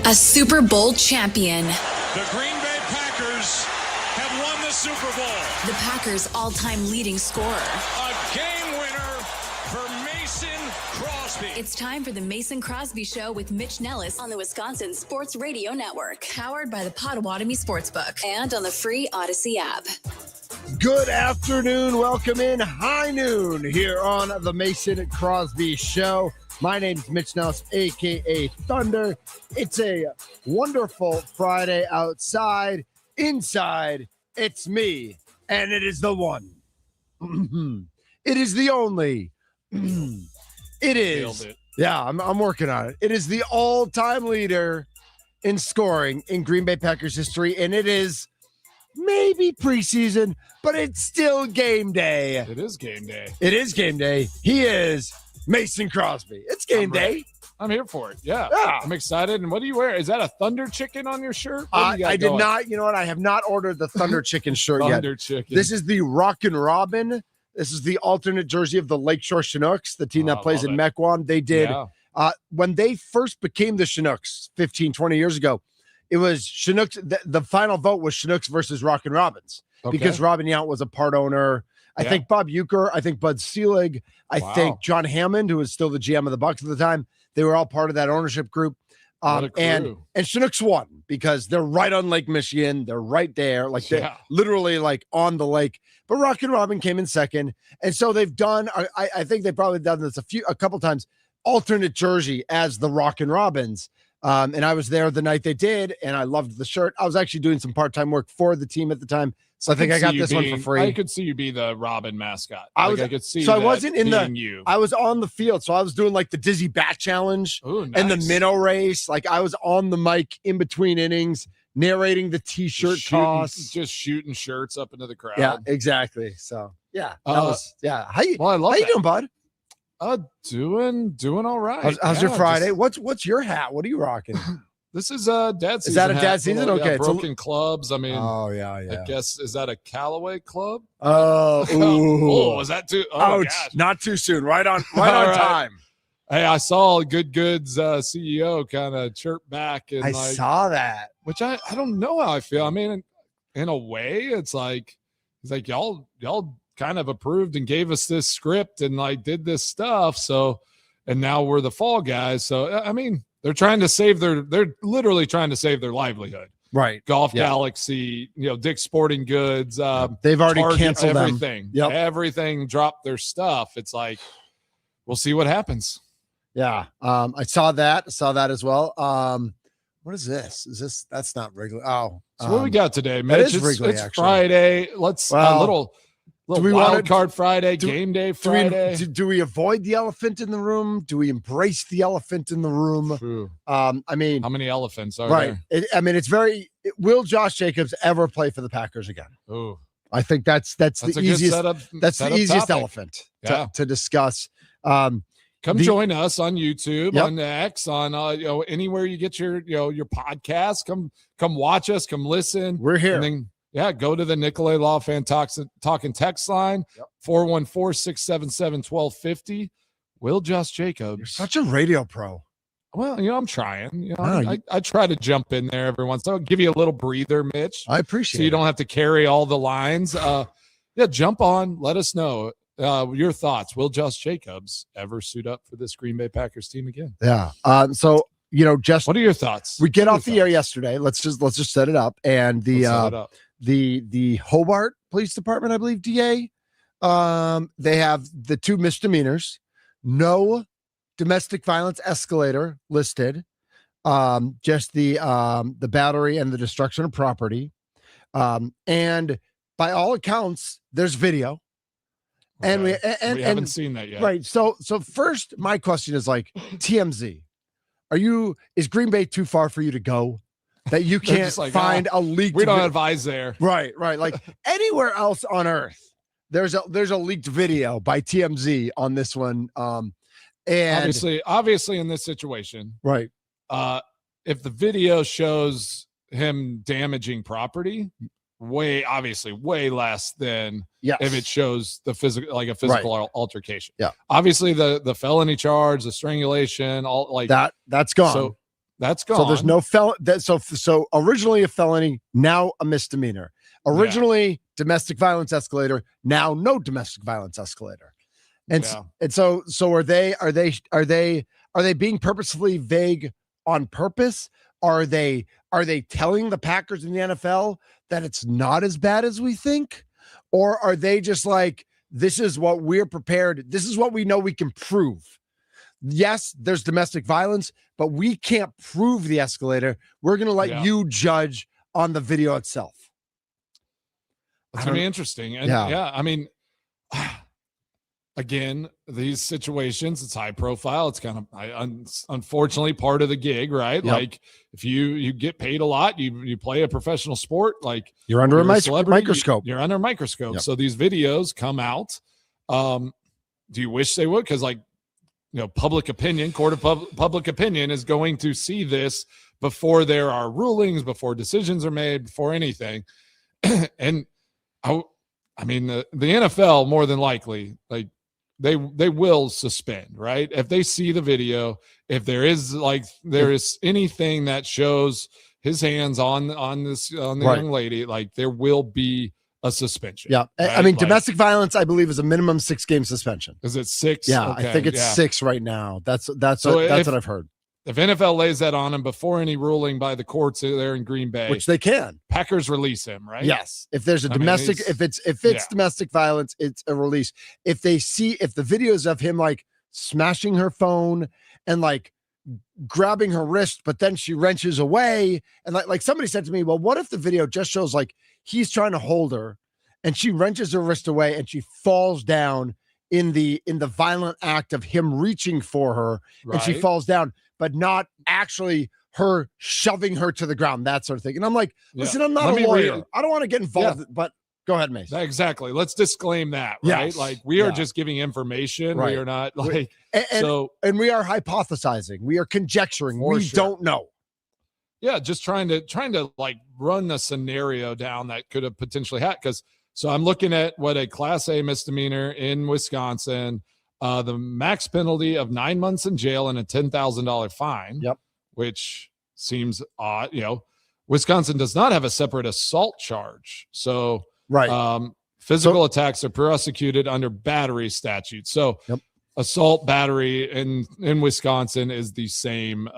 A Super Bowl champion. The Green Bay Packers have won the Super Bowl. The Packers' all-time leading scorer. A game winner for Mason Crosby. It's time for the Mason Crosby Show with Mitch Nellis on the Wisconsin Sports Radio Network. Powered by the Potawatomi Sportsbook and on the free Odyssey app. Good afternoon. Welcome in High Noon here on the Mason Crosby Show. My name is Mitch Nellis, a.k.a. Thunder. It's a wonderful Friday outside. Inside, it's me, and it is the one. It is the only. It is. Yeah, I'm working on it. It is the all-time leader in scoring in Green Bay Packers history, and it is maybe preseason, but it's still game day. It is game day. It is game day. He is Mason Crosby. It's game day. I'm here for it. Yeah. Yeah. I'm excited. And what do you wear? Is that a Thunder Chicken on your shirt? I did not. You know what? I have not ordered the Thunder Chicken shirt Thunder yet. Chicken. This is the Rockin' Robin. This is the alternate jersey of the Lakeshore Chinooks, the team that plays in Mequon. They did. Yeah. When they first became the Chinooks 15, 20 years ago, it was Chinooks. The final vote was Chinooks versus Rockin' Robins because Robin Yount was a part owner. I think Bob Uecker, I think Bud Selig, I think John Hammond, who was still the GM of the Bucs at the time. They were all part of that ownership group. And Chinooks won because they're right on Lake Michigan. They're right there. Like they're literally like on the lake. But Rockin' Robin came in second. And so they've done, I think they've probably done this a couple times, alternate jersey as the Rockin' Robins. And I was there the night they did, and I loved the shirt. I was actually doing some part-time work for the team at the time. So I think I got this one for free. I could see you be the Robin mascot. I could see. So I wasn't in you. I was on the field, so I was doing like the Dizzy Bat Challenge and the minnow race. Like I was on the mic in between innings, narrating the T-shirt toss, just shooting shirts up into the crowd. Yeah, exactly. So yeah, that was How you doing, bud? Doing all right. How's your Friday? What's your hat? What are you rocking? This is dad season. Is that a dad season? Okay. Broken clubs. I mean, I guess, is that a Callaway club? Oh, was that too? Oh, not too soon. Right on time. Hey, I saw Good Goods CEO kind of chirp back. And I saw that. Which I don't know how I feel. I mean, in a way, it's like, he's like, y'all kind of approved and gave us this script and like did this stuff. So, and now we're the fall guys. So, I mean, they're literally trying to save their livelihood. Right. Golf Galaxy, Dick's Sporting Goods. They've already Target, canceled everything. Yep. Everything dropped their stuff. It's like, we'll see what happens. Yeah. I saw that as well. What is this? That's not Wrigley. Oh. So what we got today, Mitch? It's Friday. Let's a little wild card Friday, game day Friday. Do we avoid the elephant in the room? Do we embrace the elephant in the room? True. I mean, how many elephants are there? Will Josh Jacobs ever play for the Packers again? Oh, I think that's the easiest. That's the easiest elephant to discuss. Come join us on YouTube, on X, on anywhere you get your podcast. Come watch us. Come listen. We're here. And then, go to the Nicolay Law Fan Talking text line, 414-677-1250. Will Josh Jacobs. You're such a radio pro. Well, I'm trying. I try to jump in there every once in a while. Give you a little breather, Mitch. I appreciate it. So you don't have to carry all the lines. Jump on. Let us know your thoughts. Will Josh Jacobs ever suit up for this Green Bay Packers team again? Yeah. So just what are your thoughts? We get off the air yesterday. Let's just set it up. And the Hobart Police Department, I believe, DA, they have the 2 misdemeanors, no domestic violence escalator listed, just the battery and the destruction of property, and by all accounts, there's video. And we haven't seen that yet. Right. So first, my question is like, TMZ, is Green Bay too far for you to go that you can't find a leaked? We don't advise there. Right. Like anywhere else on earth, there's a leaked video by TMZ on this one. And obviously in this situation, right. If the video shows him damaging property, obviously way less than Yes. if it shows the physical, like a physical altercation. Yeah. Obviously the felony charge, the strangulation, all like that's gone. So that's gone. So there's no so originally a felony, now a misdemeanor. Originally domestic violence escalator, now no domestic violence escalator. And so are they being purposefully vague on purpose? Are they telling the Packers and the NFL that it's not as bad as we think? Or are they just like, this is what we're prepared, this is what we know we can prove? Yes, there's domestic violence, but we can't prove the escalator. We're going to let you judge on the video itself. It's going to be interesting. And I mean, again, these situations, it's high profile. It's kind of unfortunately part of the gig, right? Yep. Like if you get paid a lot, you play a professional sport, like you're under a microscope. You're under a microscope. Yep. So these videos come out. Do you wish they would? Because like, public opinion, court of public opinion is going to see this before there are rulings, before decisions are made, before anything. And I mean, the NFL more than likely, like they will suspend, right? If they see the video, if there is anything that shows his hands on the young lady, like there will be a suspension. Yeah. Right? I mean, domestic violence, I believe, is a minimum 6-game suspension. Is it 6? Yeah, okay. I think it's 6 right now. That's what I've heard. If NFL lays that on him before any ruling by the courts there in Green Bay, which they can, Packers release him, right? Yes. If there's a domestic, if it's domestic violence, it's a release. If the videos of him like smashing her phone and like grabbing her wrist, but then she wrenches away, and like somebody said to me, well, what if the video just shows like he's trying to hold her and she wrenches her wrist away and she falls down in the violent act of him reaching for her, and she falls down, but not actually her shoving her to the ground, that sort of thing. And I'm like, listen, I'm not a lawyer. I don't want to get involved, but go ahead, Mason. Exactly. Let's disclaim that, right? Yes. Like we are just giving information. Right. We are not like, and we are hypothesizing. We are conjecturing. We don't know. Yeah. Just trying to like run a scenario down that could have potentially happened. So I'm looking at what a Class A misdemeanor in Wisconsin, the max penalty of 9 months in jail and a $10,000 fine. Yep. Which seems odd. Wisconsin does not have a separate assault charge. So physical attacks are prosecuted under battery statute. So assault, battery in Wisconsin is the same,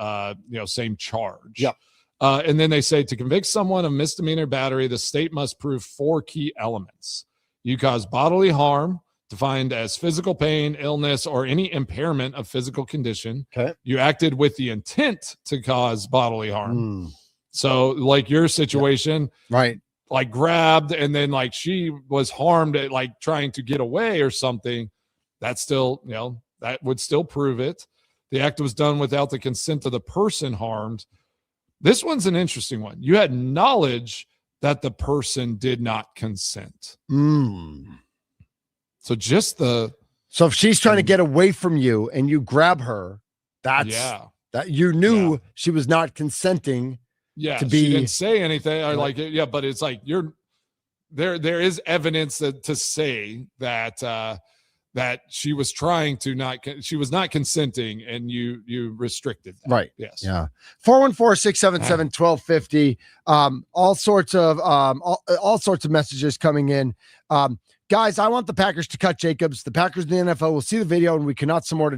same charge. Yep. And then they say to convict someone of misdemeanor battery, the state must prove 4 key elements. You cause bodily harm, defined as physical pain, illness, or any impairment of physical condition. Okay. You acted with the intent to cause bodily harm. So like your situation, right? Like grabbed and then like she was harmed at like trying to get away or something. That's still, that would still prove it. The act was done without the consent of the person harmed. This one's an interesting one. You had knowledge that the person did not consent. So so if she's trying to get away from you and you grab her, that you knew she was not consenting. Yeah, to be, she didn't say anything. Or but it's like there is evidence to say that that she was trying to she was not consenting, and you restricted that. Right. Yes. Yeah. 414-677-1250. All sorts of messages coming in. Guys, I want the Packers to cut Jacobs. The Packers in the NFL will see the video, and we cannot support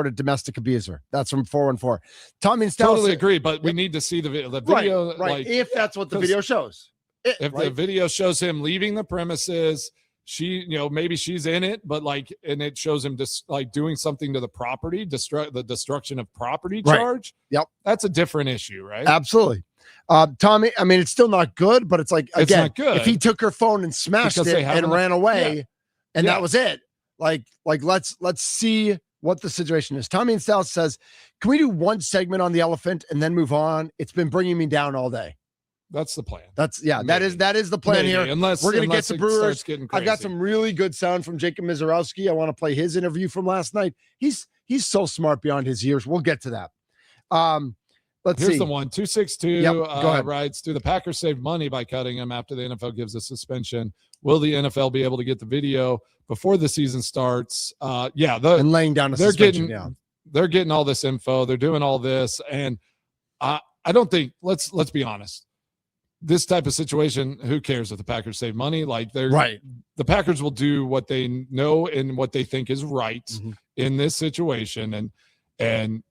a domestic abuser. That's from 414. Tommy and Stella totally agree, but we need to see the video. Right. Like, if that's what the video shows. If the video shows him leaving the premises, maybe she's in it, but and it shows him just like doing something to the property, the destruction of property charge. Yep. That's a different issue, right? Absolutely. Tommy, I mean, it's still not good, but it's like, again, if he took her phone and smashed it and ran away and that was it, like let's see what the situation is. Tommy and South says, can we do one segment on the elephant and then move on? It's been bringing me down all day. That's the plan. That is the plan here. Unless we're going to get to Brewers. I've got some really good sound from Jacob Mizorowski. I want to play his interview from last night. He's so smart beyond his years. We'll get to that. Here's the one. 262 Yep, go ahead. writes, do the Packers save money by cutting him after the NFL gives a suspension? Will the NFL be able to get the video before the season starts? And laying down a suspension. They're getting all this info. They're doing all this. And I don't think, let's be honest. This type of situation, who cares if the Packers save money? Like the Packers will do what they know and what they think is right in this situation. And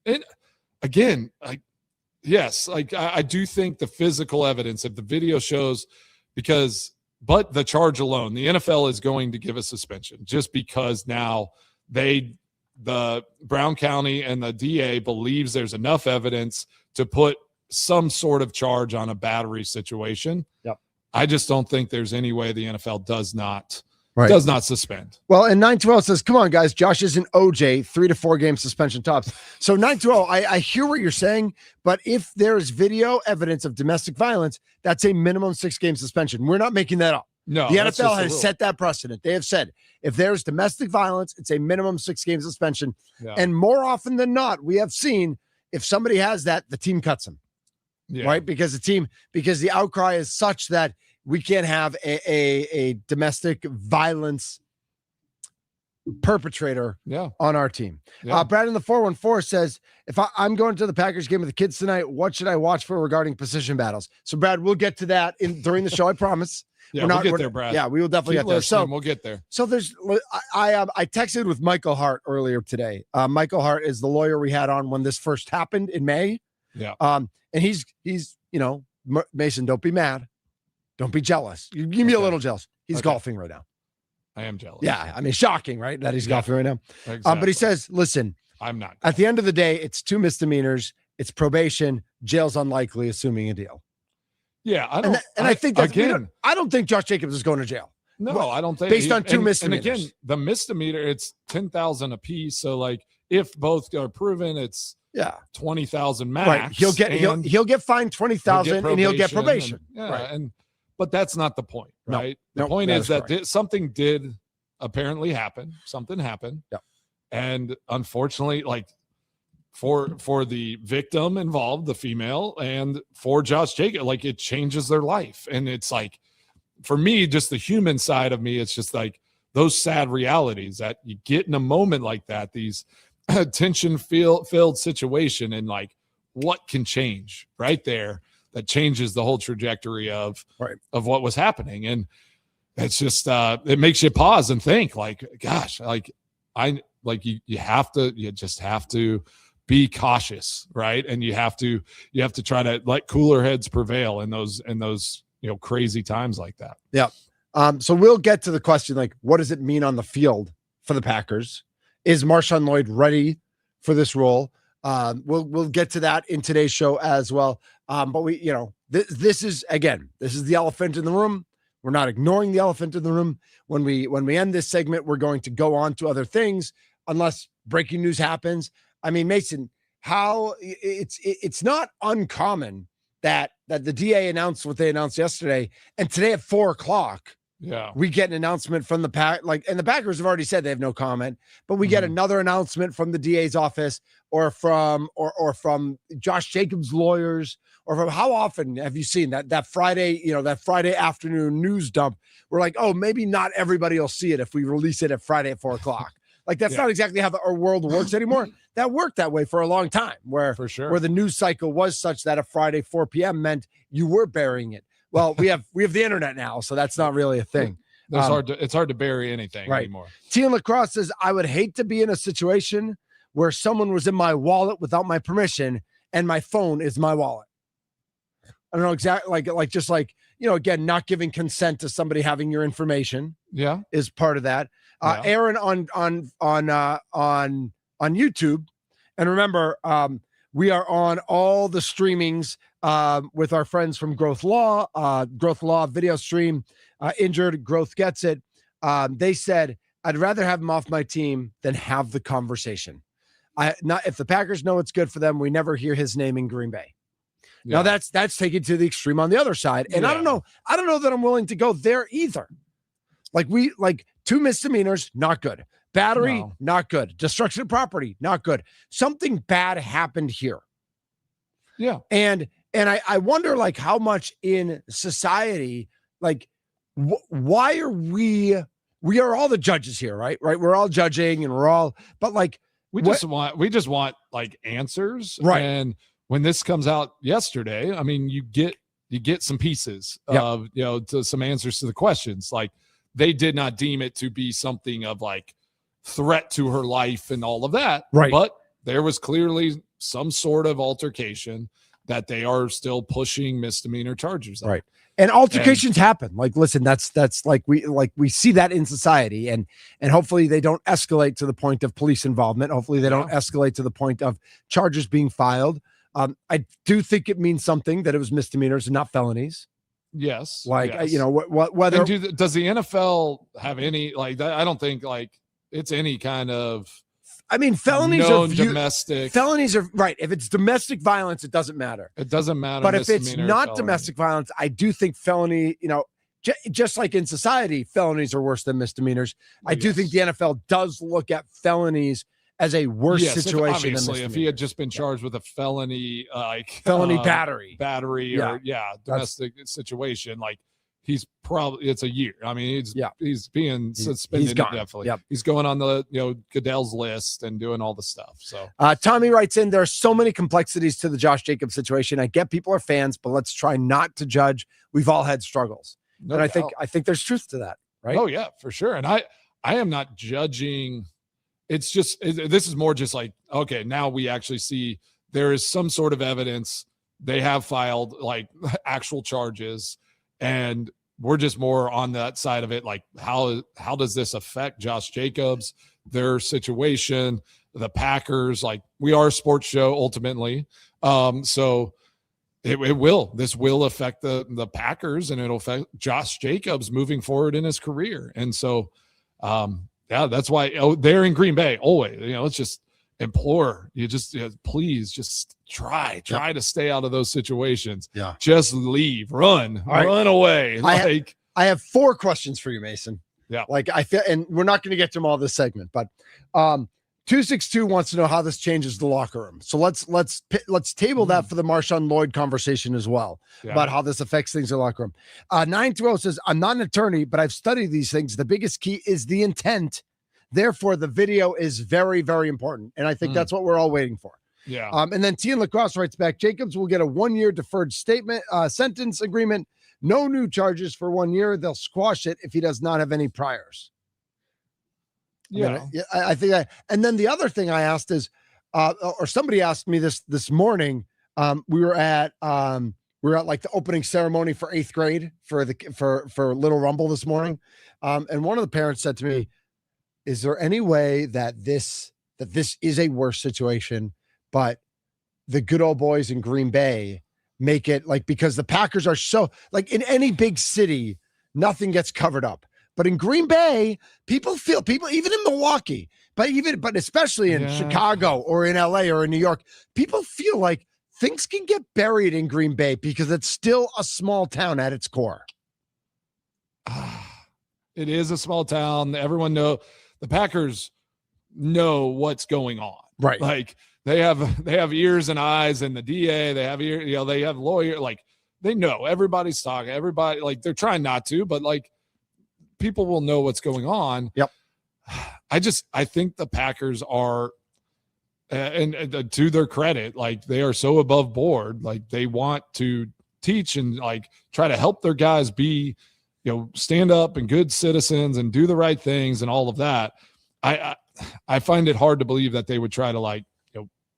again, yes, I do think the physical evidence, if the video shows, but the charge alone, the NFL is going to give a suspension just because now the Brown County and the DA believes there's enough evidence to put some sort of charge on a battery situation. Yep. I just don't think there's any way the NFL does not suspend. Well, and 912 says, come on, guys, Josh isn't OJ, 3 to 4 game suspension tops. So 912, I hear what you're saying, but if there's video evidence of domestic violence, that's a minimum 6 game suspension. We're not making that up. No, the NFL has set that precedent. They have said if there's domestic violence, it's a minimum 6 game suspension. Yeah. And more often than not, we have seen if somebody has that, the team cuts them. Yeah. Right? Because the outcry is such that we can't have a domestic violence perpetrator on our team. Yeah. Brad in the 414 says, if I'm going to the Packers game with the kids tonight, what should I watch for regarding position battles? So Brad, we'll get to that during the show. I promise. Yeah, we'll get there, Brad. Yeah, we will definitely get there. So we'll get there. So I texted with Michael Hart earlier today. Michael Hart is the lawyer we had on when this first happened in May. Yeah. And he's Mason, don't be mad. Don't be jealous. You give me a little jealous. He's golfing right now. I am jealous. Yeah. I mean, shocking, right? That he's golfing right now. Exactly. But he says, listen, I'm not. At the end of the day, it's 2 misdemeanors. It's probation. Jail's unlikely, assuming a deal. Yeah. I think that's again. I don't think Josh Jacobs is going to jail. No, I don't think based on 2 misdemeanors. And again, the misdemeanor, it's 10,000 a piece. So if both are proven, it's 20,000 max. Right. He'll get fined 20,000 and he'll get probation. But that's not the point, right? The point is that something did apparently happen. Something happened. Yeah. And unfortunately, for the victim involved, the female, and for Josh Jacobs, it changes their life. And it's for me, just the human side of me, it's just those sad realities that you get in a moment like that, these tension-filled situation, and what can change right there that changes the whole trajectory of what was happening. And it's just it makes you pause and think gosh, you just have to be cautious, right? And you have to try to let cooler heads prevail in those crazy times like that. Yeah. So we'll get to the question, what does it mean on the field for the Packers? Is Marshawn Lloyd ready for this role? We'll get to that in today's show as well. But this is the elephant in the room. We're not ignoring the elephant in the room. When we end this segment, we're going to go on to other things unless breaking news happens. I mean, Mason, how it's not uncommon that the DA announced what they announced yesterday, and today at 4:00, we get an announcement from the Pack. And the Packers have already said they have no comment, but we get another announcement from the DA's office or from Josh Jacobs' lawyers, or from how often have you seen that Friday, that Friday afternoon news dump? We're like, oh, maybe not everybody will see it if we release it at Friday at 4:00. That's not exactly how our world works anymore. That worked that way for a long time, where the news cycle was such that a Friday 4 p.m. meant you were burying it. Well, we have the internet now, so that's not really a thing. It's hard to bury anything anymore. Tian Lacrosse says, I would hate to be in a situation where someone was in my wallet without my permission and my phone is my wallet. I don't know exactly, again, not giving consent to somebody having your information. Yeah, is part of that. Aaron on YouTube, and remember, we are on all the streamings with our friends from Growth Law video stream. Injured Growth Gets It. They said, I'd rather have him off my team than have the conversation. If the Packers know it's good for them, we never hear his name in Green Bay. Now that's taken to the extreme on the other side. And I don't know that I'm willing to go there either. 2 misdemeanors, not good. Battery, not good. Destruction of property, not good. Something bad happened here. Yeah. And I wonder like how much in society, like why are we are all the judges here, right? We're all judging and we're all, but like, we just want like answers. Right. And when this comes out yesterday, I mean, you get some pieces of, to some answers to the questions. Like they did not deem it to be something of like threat to her life and all of that. Right. But there was clearly some sort of altercation that they are still pushing misdemeanor charges on. Right. And altercations happen. Like, listen, that's like we see that in society, and hopefully they don't escalate to the point of police involvement. Hopefully they don't escalate to the point of charges being filed. I do think it means something that it was misdemeanors and not felonies. Yes. Like, yes. whether does the NFL have any, like, I don't think like it's any kind of, I mean, felonies are domestic. Felonies are right. If it's domestic violence, it doesn't matter. It doesn't matter. But if it's not domestic violence, I do think felony, just like in society, felonies are worse than misdemeanors. I do think the NFL does look at felonies as a worse situation. Obviously, if he had just been charged with a felony, felony battery or domestic situation, like he's probably, it's a year. I mean, he's being suspended. He's gone. Definitely. Yep. He's going on the Goodell's list and doing all the stuff. So Tommy writes in, there are so many complexities to the Josh Jacobs situation. I get people are fans, but let's try not to judge. We've all had struggles. No and doubt. I think there's truth to that, right? Oh yeah, for sure. And I am not judging. It's just, this is more just like, okay, now we actually see there is some sort of evidence. They have filed like actual charges, and we're just more on that side of it. Like how does this affect Josh Jacobs, their situation, the Packers? Like we are a sports show ultimately. So this will affect the Packers, and it'll affect Josh Jacobs moving forward in his career. And so, that's why they're in Green Bay always. Let's just implore you, please just try to stay out of those situations. Yeah, just leave, run away. I have 4 questions for you, Mason. Yeah, like I feel, and we're not going to get to them all this segment, but 262 wants to know how this changes the locker room. So let's table that for the Marshawn Lloyd conversation as well, about how this affects things in the locker room. 920 says, I'm not an attorney, but I've studied these things. The biggest key is the intent. Therefore, the video is very, very important. And I think that's what we're all waiting for. Yeah. And then Tian Lacrosse writes back, Jacobs will get a 1-year deferred sentence agreement. No new charges for 1 year. They'll squash it if he does not have any priors. I think and then the other thing I asked is, or somebody asked me this morning. We were at like the opening ceremony for 8th grade for Little Rumble this morning. And one of the parents said to me, is there any way that this is a worse situation, but the good old boys in Green Bay make it like, because the Packers are so like in any big city, nothing gets covered up. But in Green Bay, people even in Milwaukee, but especially in Chicago or in LA or in New York, people feel like things can get buried in Green Bay because it's still a small town at its core. It is a small town. Everyone the Packers know what's going on. Right. Like they have ears and eyes, and the DA, they have they have lawyer, like they know everybody's talking. Everybody, like they're trying not to, but like people will know what's going on. Yep. I think the Packers are, and to their credit, like they are so above board, like they want to teach and like try to help their guys be, stand up and good citizens and do the right things and all of that. I find it hard to believe that they would try to like,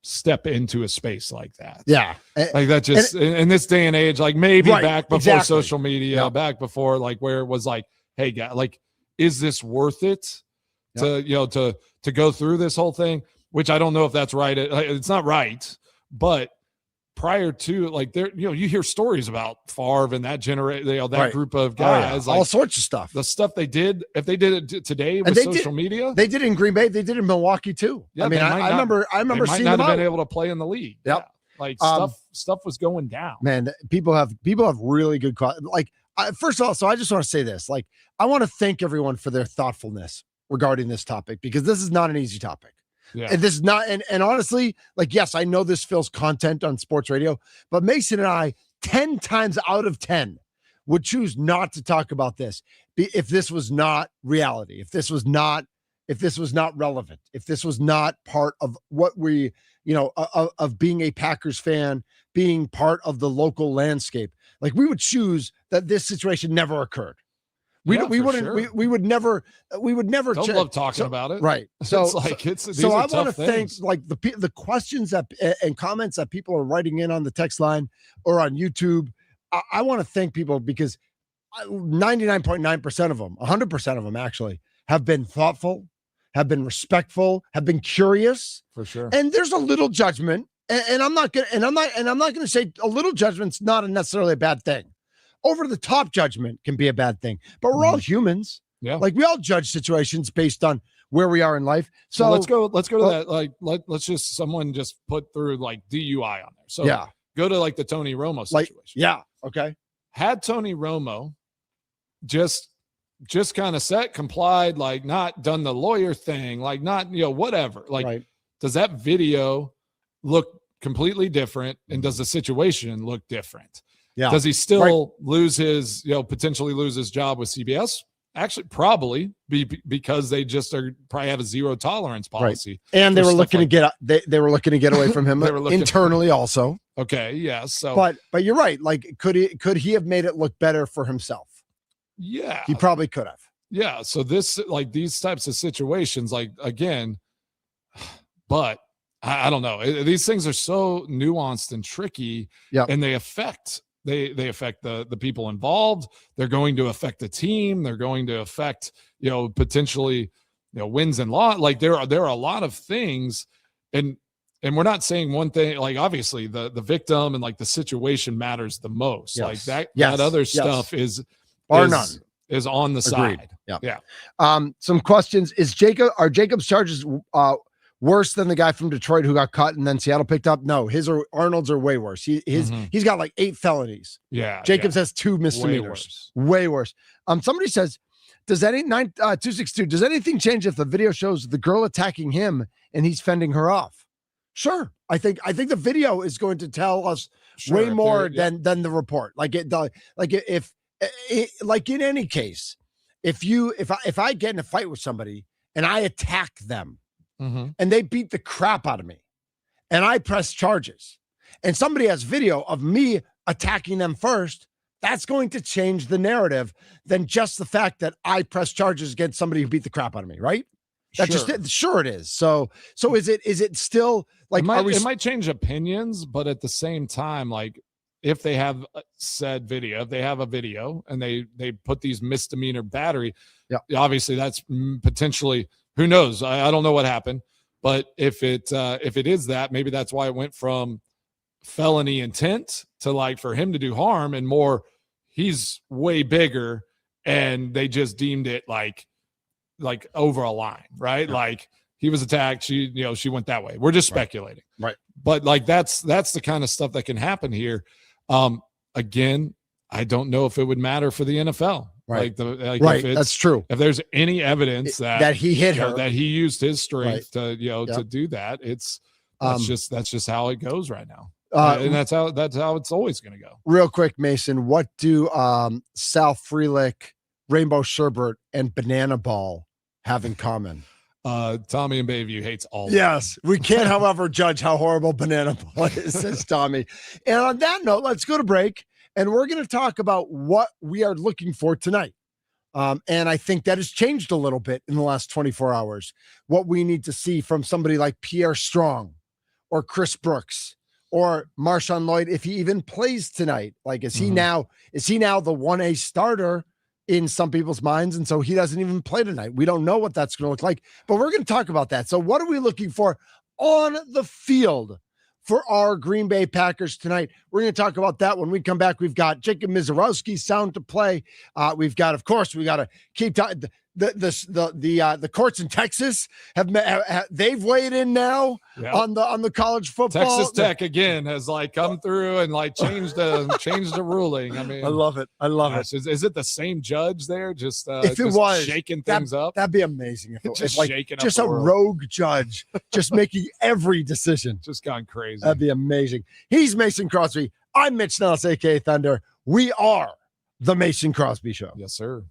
step into a space like that. Yeah. Like that just in this day and age, like maybe back before social media, back before like where it was like, hey, guy, like, is this worth it to go through this whole thing? Which I don't know if that's right. It's not right, but prior to like there, you hear stories about Favre and that group of guys, like, all sorts of stuff. The stuff they did, if they did it today with social media, they did it in Green Bay. They did it in Milwaukee too. Yeah, I mean, I remember seeing them been able to play in the league. Yep. Yeah. Like stuff was going down. Man, people have really good first of all, so I just want to say this. Like, I want to thank everyone for their thoughtfulness regarding this topic, because this is not an easy topic. Yeah. And this is not, and honestly, like, yes, I know this fills content on sports radio, but Mason and I 10 times out of 10 would choose not to talk about this if this was not reality, if this was not relevant, if this was not part of what we, of being a Packers fan, being part of the local landscape. Like, we would choose that this situation never occurred. We wouldn't. Sure. We would never. Don't love talking about it, right? So it's like so I want to thank like the questions that and comments that people are writing in on the text line or on YouTube. I want to thank people because 99.9% of them, 100% of them actually, have been thoughtful, have been respectful, have been curious, for sure. And there's a little judgment, and I'm not gonna say a little judgment's not necessarily a bad thing. Over the top judgment can be a bad thing, but we're all humans. Yeah. Like, we all judge situations based on where we are in life. So let's go to that. Like, let's just someone just put through like DUI on there. So go to like the Tony Romo situation. Okay. Had Tony Romo just kind of complied, like not done the lawyer thing, like not, whatever. Like, does that video look completely different? And does the situation look different? Yeah. Does he still lose his, potentially lose his job with CBS? Actually, probably because they just probably have a zero tolerance policy. Right. And they were looking to get they were looking to get away from him internally also. Okay. Yeah. So, but you're right. Like, could he have made it look better for himself? Yeah. He probably could have. Yeah. So these types of situations, like, again, but I don't know. These things are so nuanced and tricky, and they affect the people involved. They're going to affect the team. They're going to affect, potentially, wins and loss. Like, there are a lot of things, and we're not saying one thing. Like, obviously the victim and like the situation matters the most. Yes. Like that other stuff is on the side. Yeah. Some questions. Are Jacob's charges worse than the guy from Detroit who got cut and then Seattle picked up? No, Arnold's are way worse. He's got like 8 felonies. Yeah. Jacobs has 2 misdemeanors. Way worse. Somebody says, does 262, does anything change if the video shows the girl attacking him and he's fending her off? Sure. I think the video is going to tell us way more than the report. Like in any case, if I get in a fight with somebody and I attack them, and they beat the crap out of me, and I press charges, and somebody has video of me attacking them first, that's going to change the than just the fact that I press charges against somebody who beat the crap out of me, right? That's sure it is. So is it still like it might change opinions, but at the same time, like, if they have said video, if they have a video and they put these misdemeanor battery, obviously that's potentially, who knows? I don't know what happened, but if it is that, maybe that's why it went from felony intent to like for him to do harm and more, he's way bigger and they just deemed it like over a line, right? Yeah. Like, he was attacked. She went that way. We're just speculating. Right. But like, that's the kind of stuff that can happen here. Again, I don't know if it would matter for the NFL. Right. That's true. If there's any evidence that he hit her, that he used his strength to do that, that's just how it goes right now. And that's how it's always going to go. Real quick, Mason, what do Sal Frelick, Rainbow Sherbet, and Banana Ball have in common? Tommy in Bayview hates all. Yes, we can't, however, judge how horrible Banana Ball is, says Tommy. And on that note, let's go to break, and we're going to talk about what we are looking for tonight. And I think that has changed a little bit in the last 24 hours. What we need to see from somebody like Pierre Strong or Chris Brooks or Marshawn Lloyd, if he even plays tonight. Like, is he now the 1A starter in some people's minds? And so he doesn't even play tonight. We don't know what that's going to look like, but we're going to talk about that. So what are we looking for on the field for our Green Bay Packers tonight? We're going to talk about that when we come back. We've got Jacob Mizorowski's sound to play. We got to keep talking. the courts in Texas they've weighed in now on the college football. Texas Tech again has like come through and like changed the ruling. I mean, I love it. Is it the same judge there? Just if it was shaking things up, that'd be amazing. If it was like shaking just up a the world. rogue judge, just making every decision, just gone crazy. That'd be amazing. He's Mason Crosby. I'm Mitch Nellis, aka Thunder. We are the Mason Crosby Show. Yes, sir.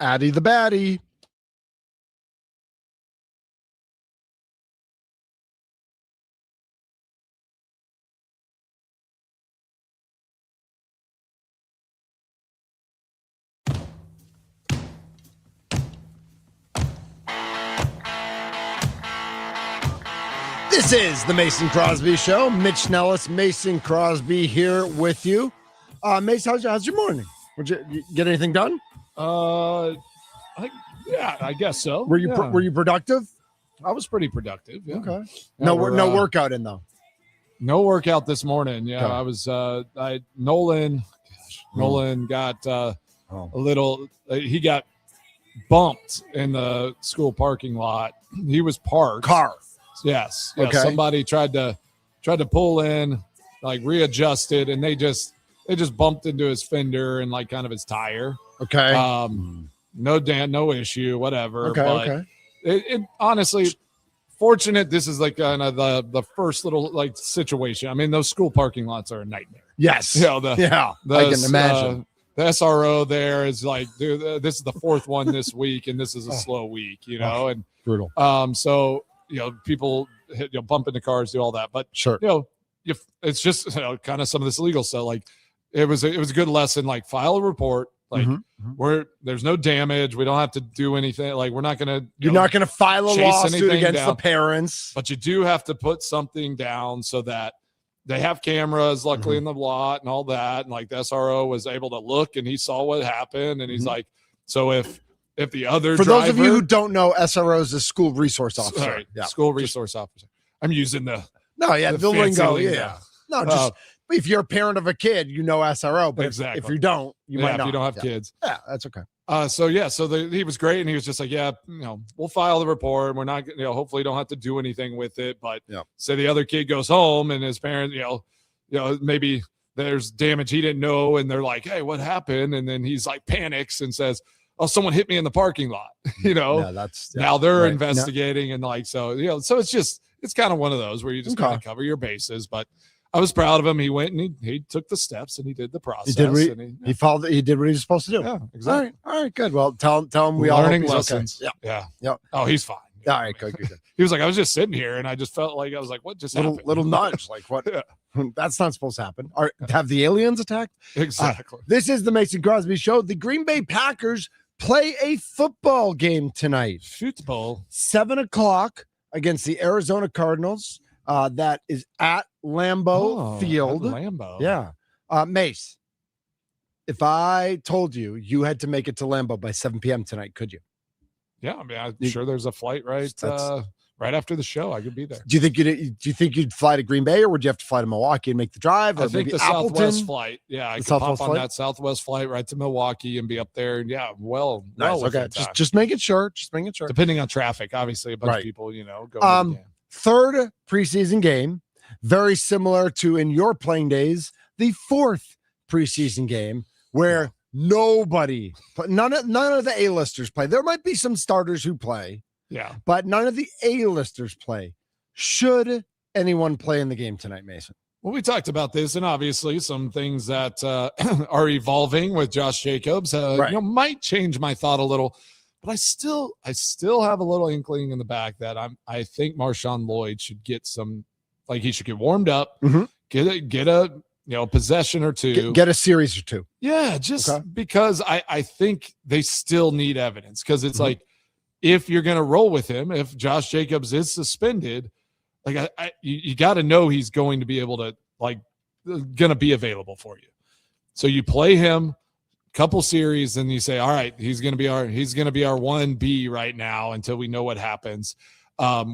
Addie the baddie. This is the Mason Crosby Show. Mitch Nellis, Mason Crosby here with you. Mason, how's your morning? You get anything done? Yeah, I guess so. Were you productive? I was pretty productive. Yeah. Okay. Yeah, No workout in though. No workout this morning. Yeah, Okay. I was. Nolan got a little. He got bumped in the school parking lot. He was parked. Car. Yes. Yeah, Okay. Somebody tried to pull in, like readjusted, and they just bumped into his fender and like kind of his tire. Okay. No issue, whatever. Okay. But Okay. it honestly, fortunate. This is like kind of the first little like situation. I mean, those school parking lots are a nightmare. Yes. You know, I can imagine. The SRO there is like, dude, this is the fourth one this week, and this is a slow week, you know, and Brutal. so you know, people bump into cars, do all that, but Sure. you know, if it's just kind of some of this legal stuff. Like it was a good lesson. Like file a report. Like where there's no damage, we don't have to do anything. Like we're not gonna. You're not gonna file a chase lawsuit anything against down. the parents. But you do have to put something down so that they have cameras, luckily in the lot and all that. And like the SRO was able to look and he saw what happened. And he's like, so if the other For those of you who driver- don't know, SRO is a school resource officer. Sorry, Yeah. school resource officer. I'm using the No, yeah, the fancy lingo. lingo. Yeah. No, just if you're a parent of a kid, you know SRO. But Exactly. if you don't, you might if not. you don't have kids. Yeah, that's okay. So he was great, and he was just like, yeah, you know, we'll file the report. We're not, you know, hopefully don't have to do anything with it. But say the other kid goes home and his parents, you know, maybe there's damage he didn't know, and they're like, hey, what happened? And then he's like panics and says, oh, someone hit me in the parking lot. You know, now they're investigating and like, so, you know, so it's kind of one of those where you just kind of cover your bases. But I was proud of him. He went and he took the steps and he did the process. He followed. He did what he was supposed to do. Yeah, exactly. All right, good. Well, tell him we all hope learning he's lessons. Okay. Yeah. Yeah. Oh, he's fine. All right, good. He was like, I was just sitting here and I just felt like I was like, what just happened? Little nudge, like what? That's not supposed to happen. Have the aliens attacked? Exactly. This is the Mason Crosby Show. The Green Bay Packers play a football game tonight. Football. 7:00 against the Arizona Cardinals. That is at Lambeau Field. Lambeau. Yeah. Mace, if I told you had to make it to Lambeau by 7 p.m. tonight, could you? Yeah, I mean, I'm sure there's a flight right after the show. I could be there. Do you think you'd fly to Green Bay, or would you have to fly to Milwaukee and make the drive? Or I think maybe the Appleton? Southwest flight. Yeah, I could Southwest pop on flight? that Southwest flight right to Milwaukee and be up there. And yeah, well, Nice. within Okay. time. Just making sure. Just making sure. Depending on traffic, obviously, a bunch Right. of people, you know, go. to the game. Third preseason game, very similar to in your playing days, the fourth preseason game where nobody, none of the A-listers play. There might be some starters who play, Yeah. but none of the A-listers play. Should anyone play in the game tonight, Mason? Well, we talked about this, and obviously some things that are evolving with Josh Jacobs, Right. you know, might change my thought a little. But I still have a little inkling in the back that I think Marshawn Lloyd should get some, like he should get warmed up, get a possession or two, Get a series or two. Yeah, just because I think they still need evidence, because it's like, if you're going to roll with him, if Josh Jacobs is suspended, like you got to know he's going to be able to, like, going to be available for you. So you play him couple series and you say, all right, he's going to be our 1B right now until we know what happens.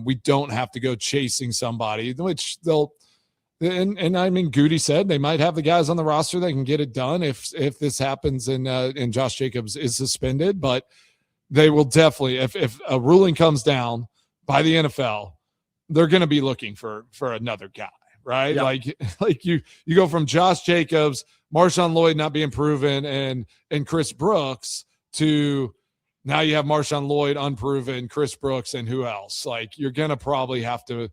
We don't have to go chasing somebody, which they'll, and I mean, Goody said they might have the guys on the roster that can get it done if this happens and Josh Jacobs is suspended, but they will definitely, if a ruling comes down by the NFL, they're going to be looking for another guy, right? Yep. Like you go from Josh Jacobs, Marshawn Lloyd not being proven, and Chris Brooks, to now you have Marshawn Lloyd unproven, Chris Brooks, and who else? Like, you're going to probably have to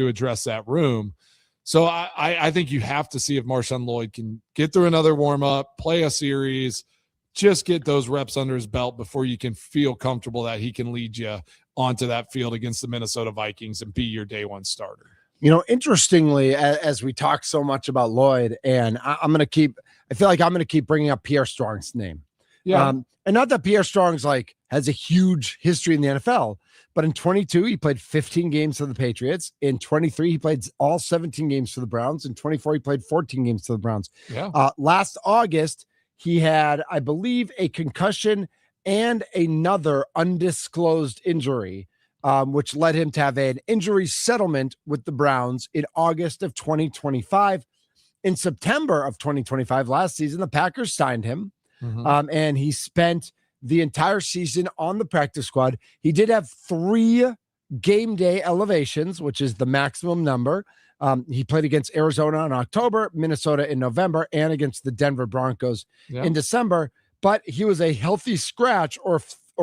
address that room. So I think you have to see if Marshawn Lloyd can get through another warm-up, play a series, just get those reps under his belt before you can feel comfortable that he can lead you onto that field against the Minnesota Vikings and be your day one starter. Interestingly, as we talk so much about Lloyd, and I feel like I'm going to keep bringing up Pierre Strong's name. Yeah. And not that Pierre Strong's has a huge history in the NFL, but in 22, he played 15 games for the Patriots. In 23, he played all 17 games for the Browns. In 24, he played 14 games for the Browns. Yeah. Last August, he had, I believe, a concussion and another undisclosed injury, which led him to have an injury settlement with the Browns in August of 2025. In September of 2025, last season, the Packers signed him, and he spent the entire season on the practice squad. He did have 3 game day elevations, which is the maximum number. He played against Arizona in October, Minnesota in November, and against the Denver Broncos in December. But he was a healthy scratch or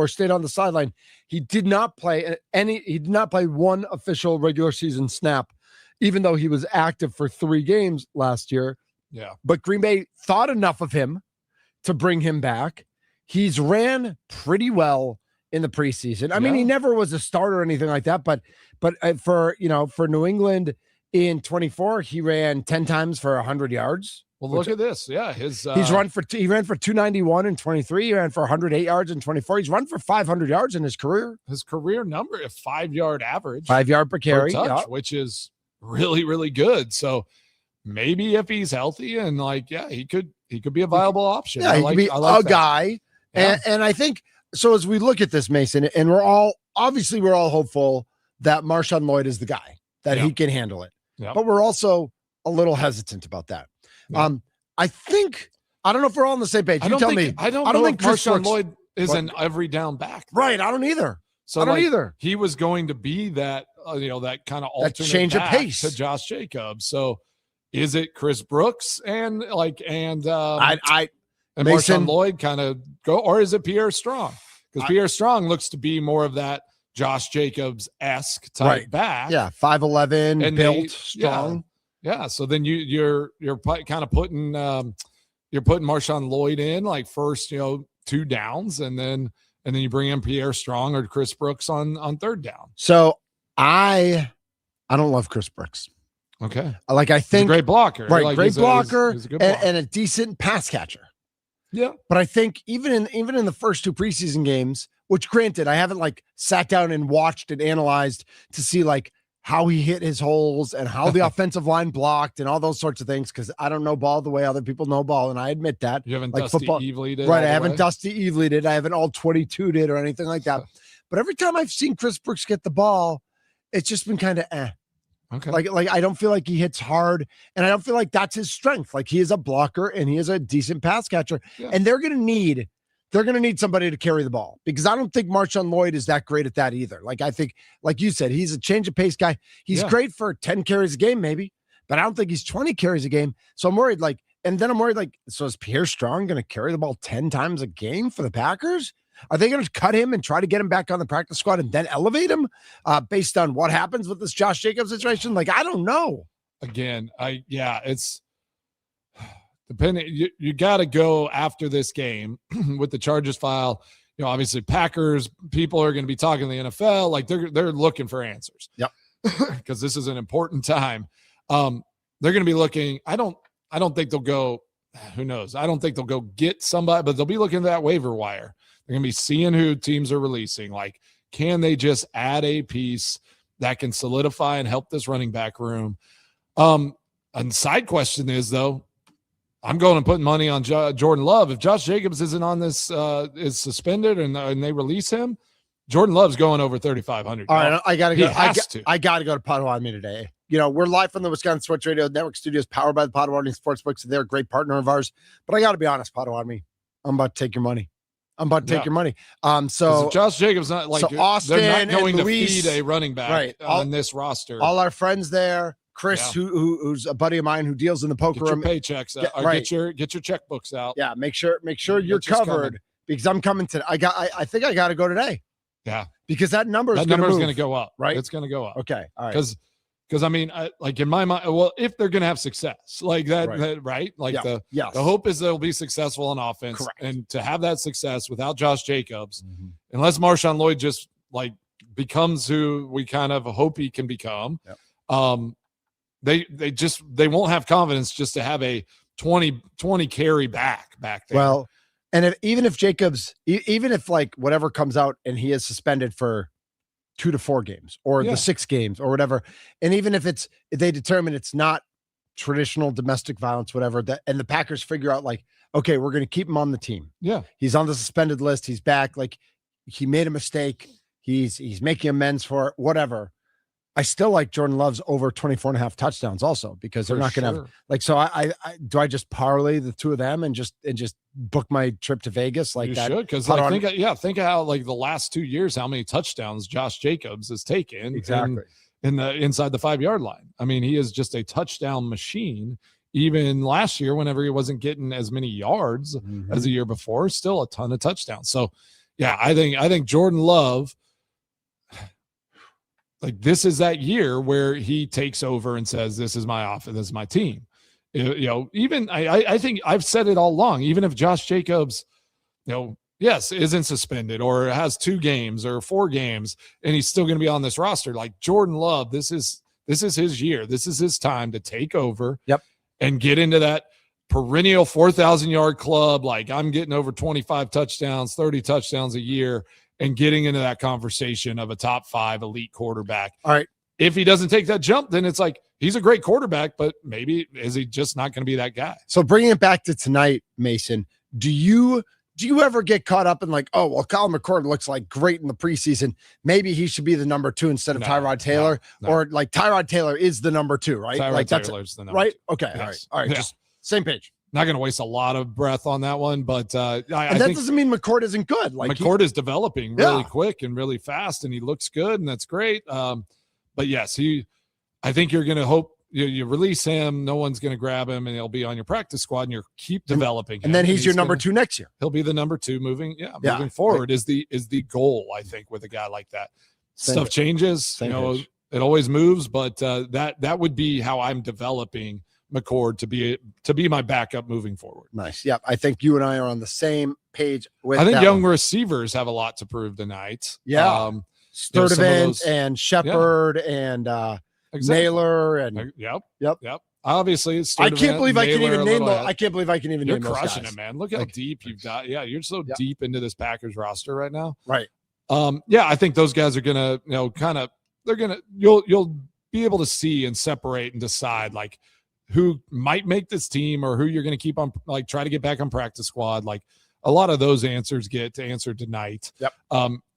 stayed on the sideline. He did not play one official regular season snap, even though he was active for 3 games last year. Yeah. But Green Bay thought enough of him to bring him back. He's ran pretty well in the preseason. I mean, he never was a starter or anything like that, but for New England in 24, he ran 10 times for 100 yards. Well, look at this. Yeah. He ran for 291 in 23. He ran for 108 yards in 24. He's run for 500 yards in his career. His career number, a 5-yard average. 5 yard per carry. Per touch, which is really, really good. So maybe if he's healthy and he could be a viable option. Yeah, he could be a guy. Yeah. And I think so as we look at this, Mason, and we're all hopeful that Marshawn Lloyd is the guy, that he can handle it. Yeah. But we're also a little hesitant about that. Yeah. I don't know if we're all on the same page. I don't think Marshawn Lloyd is an every down back. Right. I don't either. So I don't either. He was going to be that, that kind of alternate change of pace to Josh Jacobs. So is it Chris Brooks and Marshawn Lloyd kind of go, or is it Pierre Strong? Because Pierre Strong looks to be more of that Josh Jacobs-esque type back. Yeah, 5'11", and built, strong. Yeah. So then you're kind of putting Marshawn Lloyd in first 2 downs, and then you bring in Pierre Strong or Chris Brooks on 3rd down. So I don't love Chris Brooks. Okay. I think he's a great blocker. Right, great blocker, he's a good blocker. And a decent pass catcher. Yeah. But I think even in the first 2 preseason games, which granted, I haven't sat down and watched and analyzed to see how he hit his holes and how the offensive line blocked and all those sorts of things, because I don't know ball the way other people know ball, and I admit that. You haven't Dusty Evely'd it. Right, I haven't Dusty Evely'd it. I haven't all 22'd it or anything like that. But every time I've seen Chris Brooks get the ball, it's just been kind of Okay. I don't feel like he hits hard, and I don't feel like that's his strength. He is a blocker and he is a decent pass catcher, and they're going to need somebody to carry the ball, because I don't think Marshawn Lloyd is that great at that either. I think, like you said, he's a change of pace guy. He's great for 10 carries a game, maybe, but I don't think he's 20 carries a game. So I'm worried, so is Pierre Strong going to carry the ball 10 times a game for the Packers? Are they going to cut him and try to get him back on the practice squad and then elevate him based on what happens with this Josh Jacobs situation? I don't know. Again, it's depending. You got to go after this game with the charges file. Obviously Packers people are going to be talking to the NFL. They're looking for answers. Yep. Because this is an important time. They're going to be looking. I don't think they'll go. Who knows? I don't think they'll go get somebody, but they'll be looking at that waiver wire. They're going to be seeing who teams are releasing. Can they just add a piece that can solidify and help this running back room? And side question is, though, I'm going and putting money on Jordan Love. If Josh Jacobs isn't on this, is suspended and they release him, Jordan Love's going over 3,500. All right, I got to go. I got to go to Potawatomi today. We're live from the Wisconsin Sports Radio Network studios, powered by the Potawatomi Sportsbooks. They're a great partner of ours. But I got to be honest, Potawatomi, I'm about to take your money. Your money. So Josh Jacobs not Austin, they're not going and to Luis, feed a running back on this roster. All our friends there, Chris, who's a buddy of mine who deals in the poker room. Get your paychecks out. Get your checkbooks out. Yeah, make sure you're covered, because I'm coming to. I think I got to go today. Yeah, because that number is going to go up. Right, it's going to go up. Okay, all right. Because Because I mean, like in my mind, well, if they're going to have success, like that, right? Like the hope is they'll be successful on offense. Correct. And to have that success without Josh Jacobs, unless Marshawn Lloyd just like becomes who we kind of hope he can become, they won't have confidence just to have a 20 carry back there. Well, and even if Jacobs, even if like whatever comes out and he is suspended for 2 to 4 games or the 6 games or whatever. And even if they determine it's not traditional domestic violence, whatever, and the Packers figure out like, okay, we're going to keep him on the team. Yeah. He's on the suspended list. He's back. Like he made a mistake. He's making amends for it, whatever. I still like Jordan Love's over 24.5 touchdowns also, because they're not going to have like, so I just parlay the two of them and just book my trip to Vegas like that? Because like, think of how like the last 2 years, how many touchdowns Josh Jacobs has taken in the inside the 5-yard line. I mean, he is just a touchdown machine. Even last year, whenever he wasn't getting as many yards as the year before, still a ton of touchdowns. So yeah, I think Jordan Love, like this is that year where he takes over and says, this is my offense, this is my team. Even I think I've said it all along, even if Josh Jacobs, yes, isn't suspended or has 2 games or 4 games and he's still going to be on this roster, like Jordan Love, this is his year. This is his time to take over and get into that perennial 4,000-yard club. Like I'm getting over 25 touchdowns, 30 touchdowns a year, and getting into that conversation of a top 5 elite quarterback. All right. If he doesn't take that jump, then it's like, he's a great quarterback, but maybe is he just not going to be that guy? So bringing it back to tonight, Mason, do you ever get caught up in like, oh, well, Colin McCord looks like great in the preseason. Maybe he should be the number 2 instead of Tyrod Taylor, or like Tyrod Taylor is the number 2, right? Tyrod Taylor's the number 2. Right. Okay. Yes. All right. Yeah. Just same page. Not going to waste a lot of breath on that one, but I think doesn't mean McCord isn't good. Like McCord is developing really quick and really fast, and he looks good, and that's great. But yes, I think you're going to hope you release him. No one's going to grab him, and he'll be on your practice squad, and you keep developing him. And then he's your number 2 next year. He'll be the number 2 moving forward is the goal, I think, with a guy like that. Stuff changes, it always moves, but that would be how I'm developing McCord to be my backup moving forward. Nice. Yeah, I think you and I are on the same page with I think that young one. Receivers have a lot to prove tonight. Yeah. Sturdivant and Shepard and Naylor and yep. Obviously, I can't believe I can even name those. I can't believe I can even name those guys. You're crushing it, man. Look how deep you've got. Yeah, you're so deep into this Packers roster right now. Right. I think those guys are gonna, you'll be able to see and separate and decide like who might make this team or who you're going to keep on, like try to get back on practice squad. Like a lot of those answers get to answer tonight. Yep.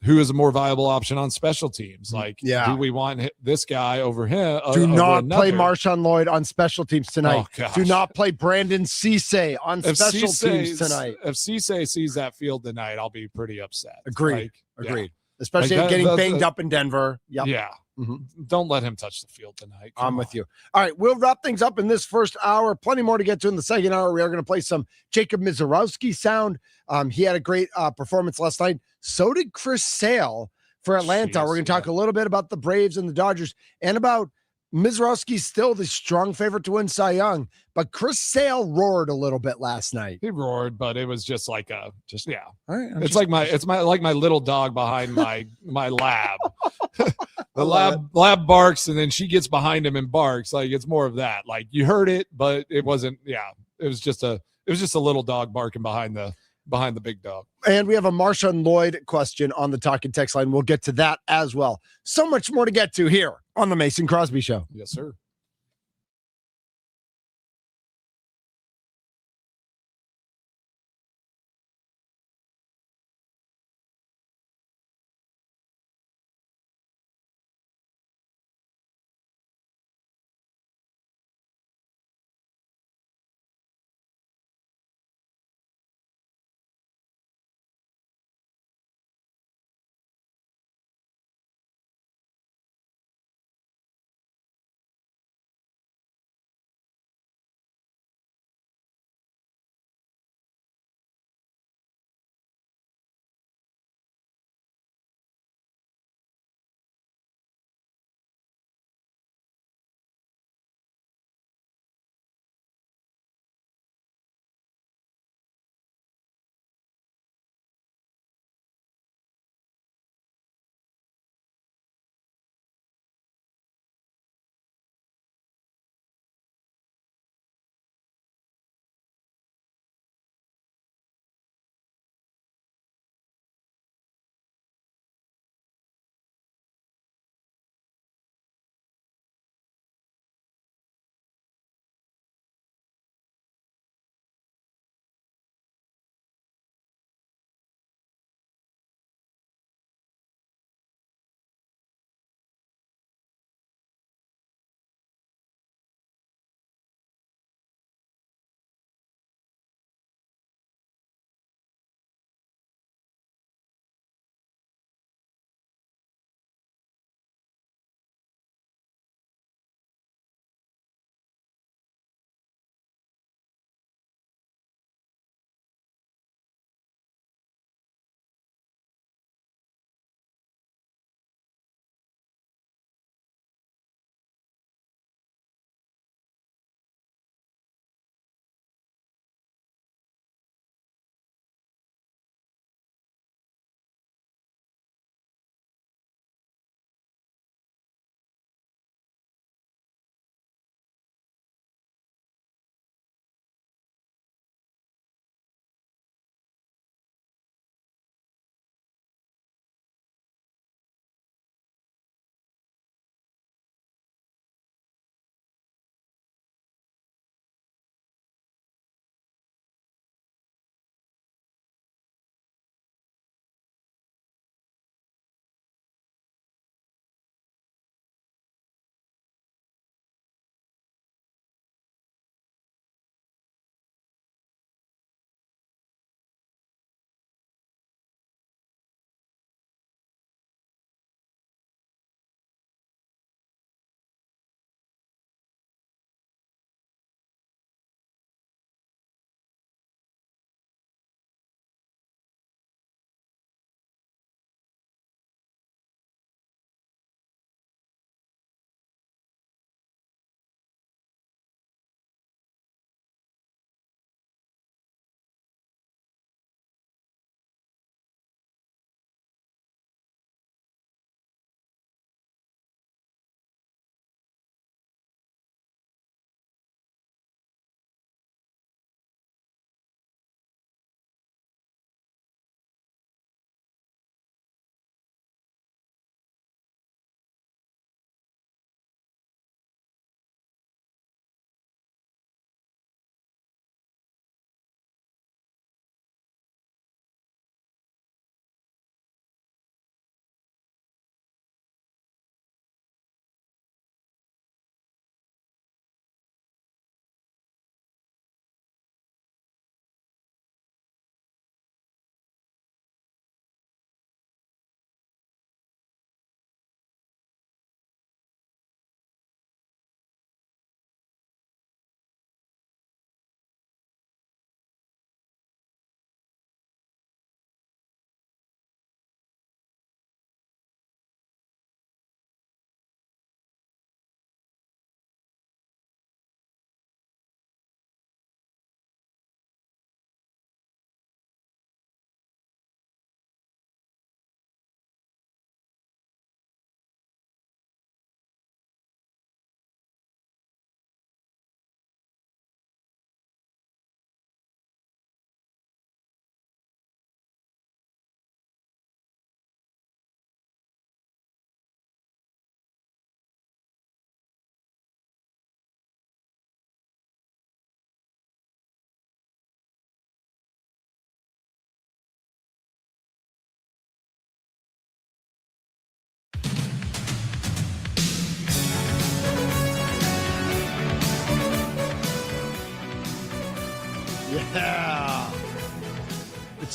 Who is a more viable option on special teams? Like, do we want this guy over him? Do not play Marshawn Lloyd on special teams tonight. Oh, do not play Brandon Cisse on special teams tonight. If Cisse sees that field tonight, I'll be pretty upset. Agreed. Especially getting banged up in Denver. Yep. Yeah. Don't let him touch the field tonight. I'm with you. All right, we'll wrap things up in this first hour. Plenty more to get to in the second hour. We are going to play some Jacob Mizorowski sound. He had a great performance last night. So did Chris Sale for Atlanta. We're going to talk a little bit about the Braves and the Dodgers and about Mizorowski's still the strong favorite to win Cy Young, but Chris Sale roared a little bit last night. He roared, but it was just like All right, it's like my little dog behind my lab. The lab barks, and then she gets behind him and barks. Like it's more of that. Like you heard it, but it wasn't. Yeah, it was just a little dog barking behind the big dog. And we have a Marshawn Lloyd question on the talking text line. We'll get to that as well. So much more to get to here on the Mason Crosby Show. Yes, sir.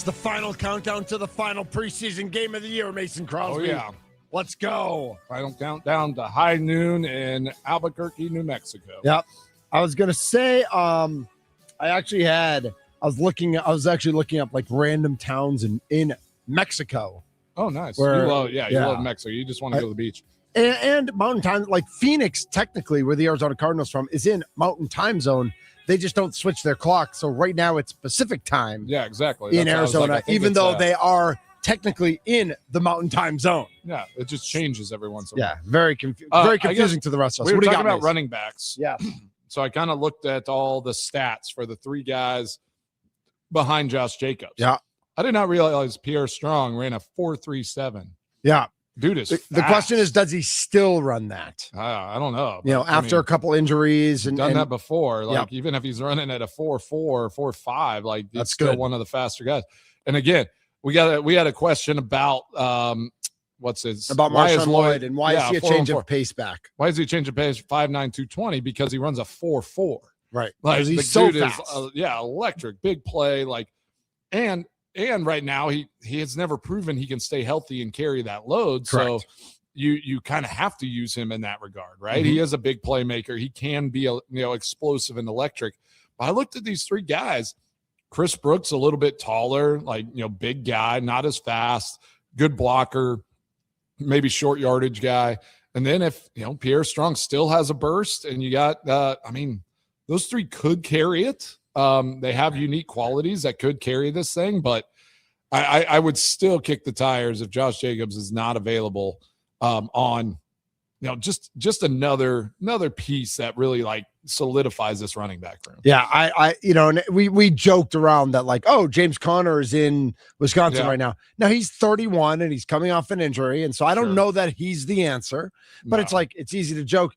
It's the final countdown to the final preseason game of the year, Mason Crosby. Oh, yeah. Let's go. Final countdown to high noon in Albuquerque, New Mexico. Yep. I was going to say, I was actually looking up like random towns in Mexico. Oh, nice. Where, you love Mexico. You just want to go to the beach. And mountain time, like Phoenix, technically, where the Arizona Cardinals from, is in mountain time zone. They just don't switch their clock. So right now it's Pacific time. Yeah, exactly. In Arizona, even though they are technically in the mountain time zone. Yeah, it just changes every once in a while. Yeah, very confusing to the rest of us. We were What do you talking got, about Mace? running backs. Yeah. So I kind of looked at all the stats for the three guys behind Josh Jacobs. Yeah. I did not realize Pierre Strong ran a 4.37. Yeah. Dude is The question is, does he still run that? I don't know. You know, after a couple injuries and done that before. Like yeah. even if he's running at a 4.4 or 4.5, like That's still good. one of the faster guys. And again, we had a question about about why is Marshawn Lloyd and why is he a change of pace back? Why is he a change of pace 5'9", 220? Because he runs a 4.4. Right. Like He's the so dude fast. is electric, big play. Like and right now he has never proven he can stay healthy and carry that load. Correct. So you kind of have to use him in that regard, right? Mm-hmm. He is a big playmaker. He can be explosive and electric. But I looked at these three guys. Chris Brooks a little bit taller, like big guy, not as fast, good blocker, maybe short yardage guy. And then if Pierre Strong still has a burst, and you got those three could carry it. They have unique qualities that could carry this thing, but I would still kick the tires if Josh Jacobs is not available on just another piece that really like solidifies this running back room. Yeah, and we joked around that like, oh, James Conner is in Wisconsin right now. Now he's 31 and he's coming off an injury, and so I don't know that he's the answer, but it's like it's easy to joke.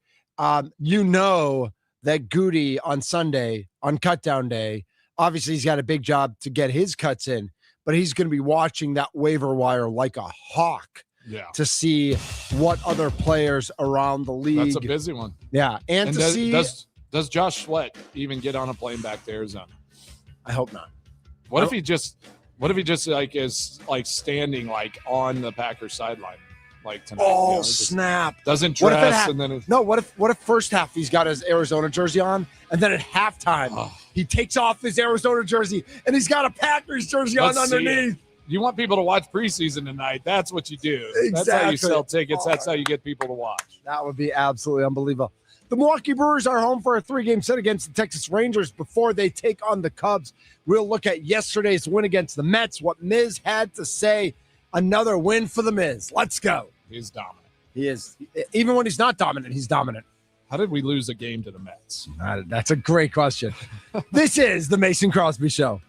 That Goody on Sunday on cutdown day, obviously he's got a big job to get his cuts in, but he's going to be watching that waiver wire like a hawk. Yeah. To see what other players around the league. That's a busy one. Yeah. And to see. Does Josh Sweat even get on a plane back to Arizona? I hope not. What if he just like is like standing like on the Packers sideline like tonight? Oh, snap. Doesn't dress and then what if first half he's got his Arizona jersey on and then at halftime he takes off his Arizona jersey and he's got a Packers jersey on underneath. You want people to watch preseason tonight. That's what you do. Exactly. That's how you sell tickets. That's how you get people to watch. That would be absolutely unbelievable. The Milwaukee Brewers are home for a 3-game set against the Texas Rangers before they take on the Cubs. We'll look at yesterday's win against the Mets, what Miz had to say. Another win for the Miz. Let's go. He's dominant. He is. Even when he's not dominant, he's dominant. How did we lose a game to the Mets? That's a great question. This is the Mason Crosby Show.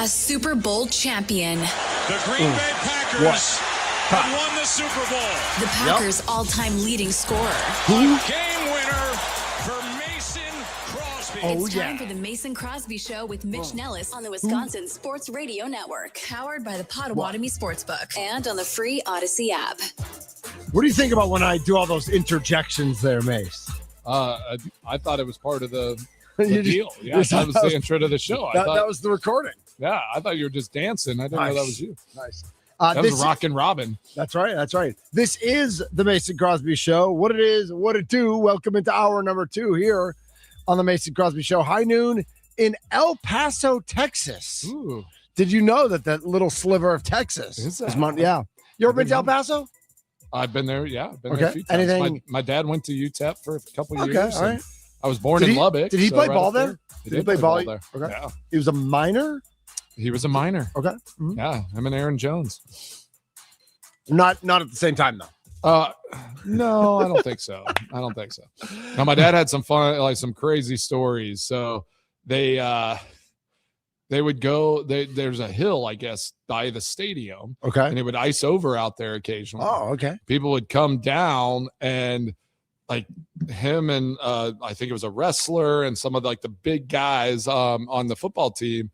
A Super Bowl champion. The Green Bay Packers have won the Super Bowl. The Packers' all-time leading scorer. A game winner for Mason Crosby. It's time for the Mason Crosby Show with Mitch Nellis on the Wisconsin Sports Radio Network. Powered by the Potawatomi Sportsbook and on the free Odyssey app. What do you think about when I do all those interjections there, Mace? I thought it was part of the deal. Yeah, that was the intro to the show. That was the recording. Yeah, I thought you were just dancing. I didn't know that was you. Nice. That was Rockin' Robin. That's right. That's right. This is the Mason Crosby Show. What it is, what it do. Welcome into hour number 2 here on the Mason Crosby Show. High noon in El Paso, Texas. Ooh. Did you know that little sliver of Texas is that? Yeah. You ever been to El Paso? I've been there. Yeah, I've been there a few times. Anything? My dad went to UTEP for a couple of years. Okay, all right. I was born in Lubbock. Did he play ball there? Did he play ball there? Okay. Yeah. He was a minor? He was a minor. Okay. Mm-hmm. Yeah, him and Aaron Jones. Not at the same time, though. No, I don't think so. Now, my dad had some fun, like some crazy stories. So they would go. There's a hill, I guess, by the stadium. Okay. And it would ice over out there occasionally. Oh, okay. People would come down and like him and I think it was a wrestler and some of the big guys on the football team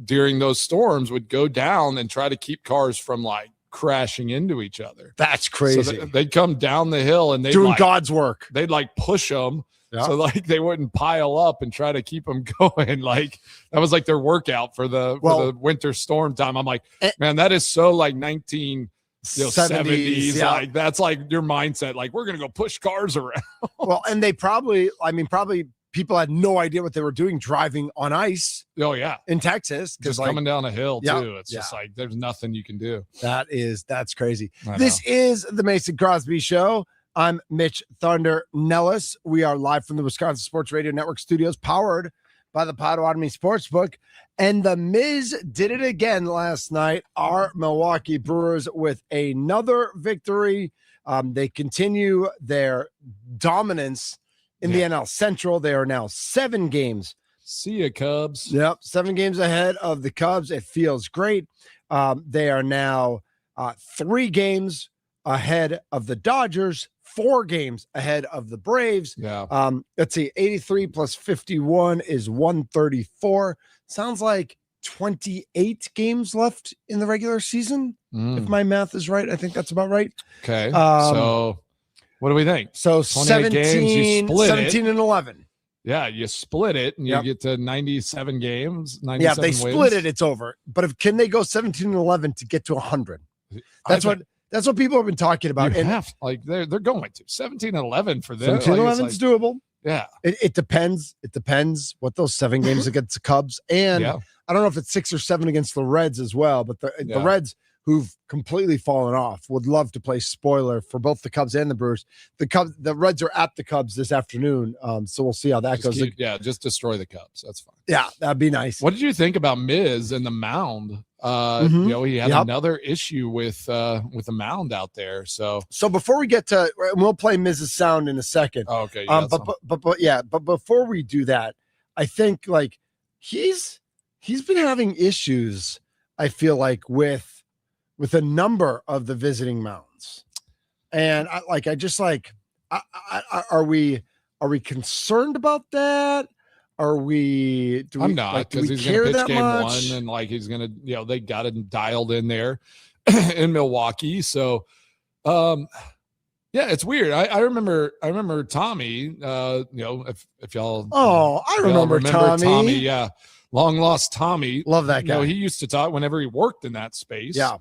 during those storms would go down and try to keep cars from crashing into each other. That's crazy. So they'd come down the hill and they'd doing God's work. They'd push them. Yeah. So they wouldn't pile up and try to keep them going. That was their workout for the winter storm time. I'm like, man, that is so 70s. Yeah. That's your mindset. We're going to go push cars around. Well, and they probably people had no idea what they were doing driving on ice. Oh yeah. In Texas. Just coming down a hill too. It's just there's nothing you can do. That's crazy. This is the Mason Crosby Show. I'm Mitch Thunder Nellis. We are live from the Wisconsin Sports Radio Network studios, powered by the Potawatomi Sportsbook. And the Miz did it again last night. Our Milwaukee Brewers with another victory. They continue their dominance in the NL Central. They are now 7 games. See ya, Cubs. Yep, 7 games ahead of the Cubs. It feels great. They are now 3 games ahead of the Dodgers, 4 games ahead of the Braves. Yeah. Let's see, 83 plus 51 is 134. Sounds like 28 games left in the regular season. If my math is right, I think that's about right. Okay. So what do we think? So 17 and 11. Yeah, you split it and you get to 97 games. 97 yeah, if they wins. split it, it's over. But can they go 17 and 11 to get to 100? That's what people have been talking about. They're going to 17 and 11 for them. 17 and 11 is doable. Yeah. It depends. It depends what those 7 games against the Cubs. And I don't know if it's 6 or 7 against the Reds as well, but the Reds, who've completely fallen off, would love to play spoiler for both the Cubs and the Brewers. The Reds are at the Cubs this afternoon, so we'll see how that goes. Just destroy the Cubs. That's fine. Yeah, that'd be nice. What did you think about Miz and the mound? He had another issue with the mound out there. So before we get to, we'll play Miz's sound in a second. Oh, okay. But before we do that, I think he's been having issues. I feel with a number of the visiting mounds. And are we concerned about that? I'm not, because he's going to pitch game 1 and he's going to, they got him dialed in there in Milwaukee. So, it's weird. I remember Tommy, if y'all, I remember Tommy. Yeah. Long lost Tommy. Love that guy. He used to talk whenever he worked in that space. Yeah.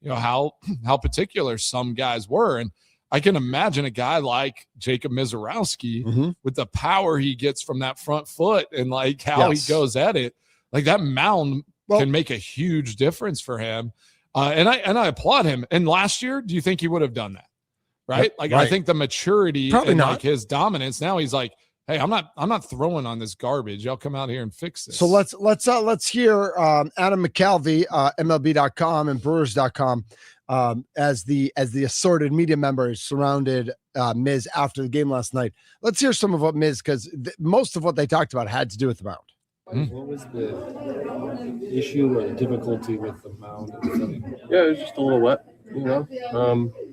How particular some guys were. And I can imagine a guy like Jacob Mizorowski with the power he gets from that front foot and how he goes at it. That mound can make a huge difference for him. And I applaud him. And last year, do you think he would have done that? Right? I think the maturity and his dominance, now he's hey, I'm not throwing on this garbage. Y'all come out here and fix this. So let's hear Adam McCalvey, MLB.com and Brewers.com, as the assorted media members surrounded Miz after the game last night. Let's hear some of what Miz, because most of what they talked about had to do with the mound. What was the issue or difficulty with the mound and everything? Yeah, it was just a little wet, you know.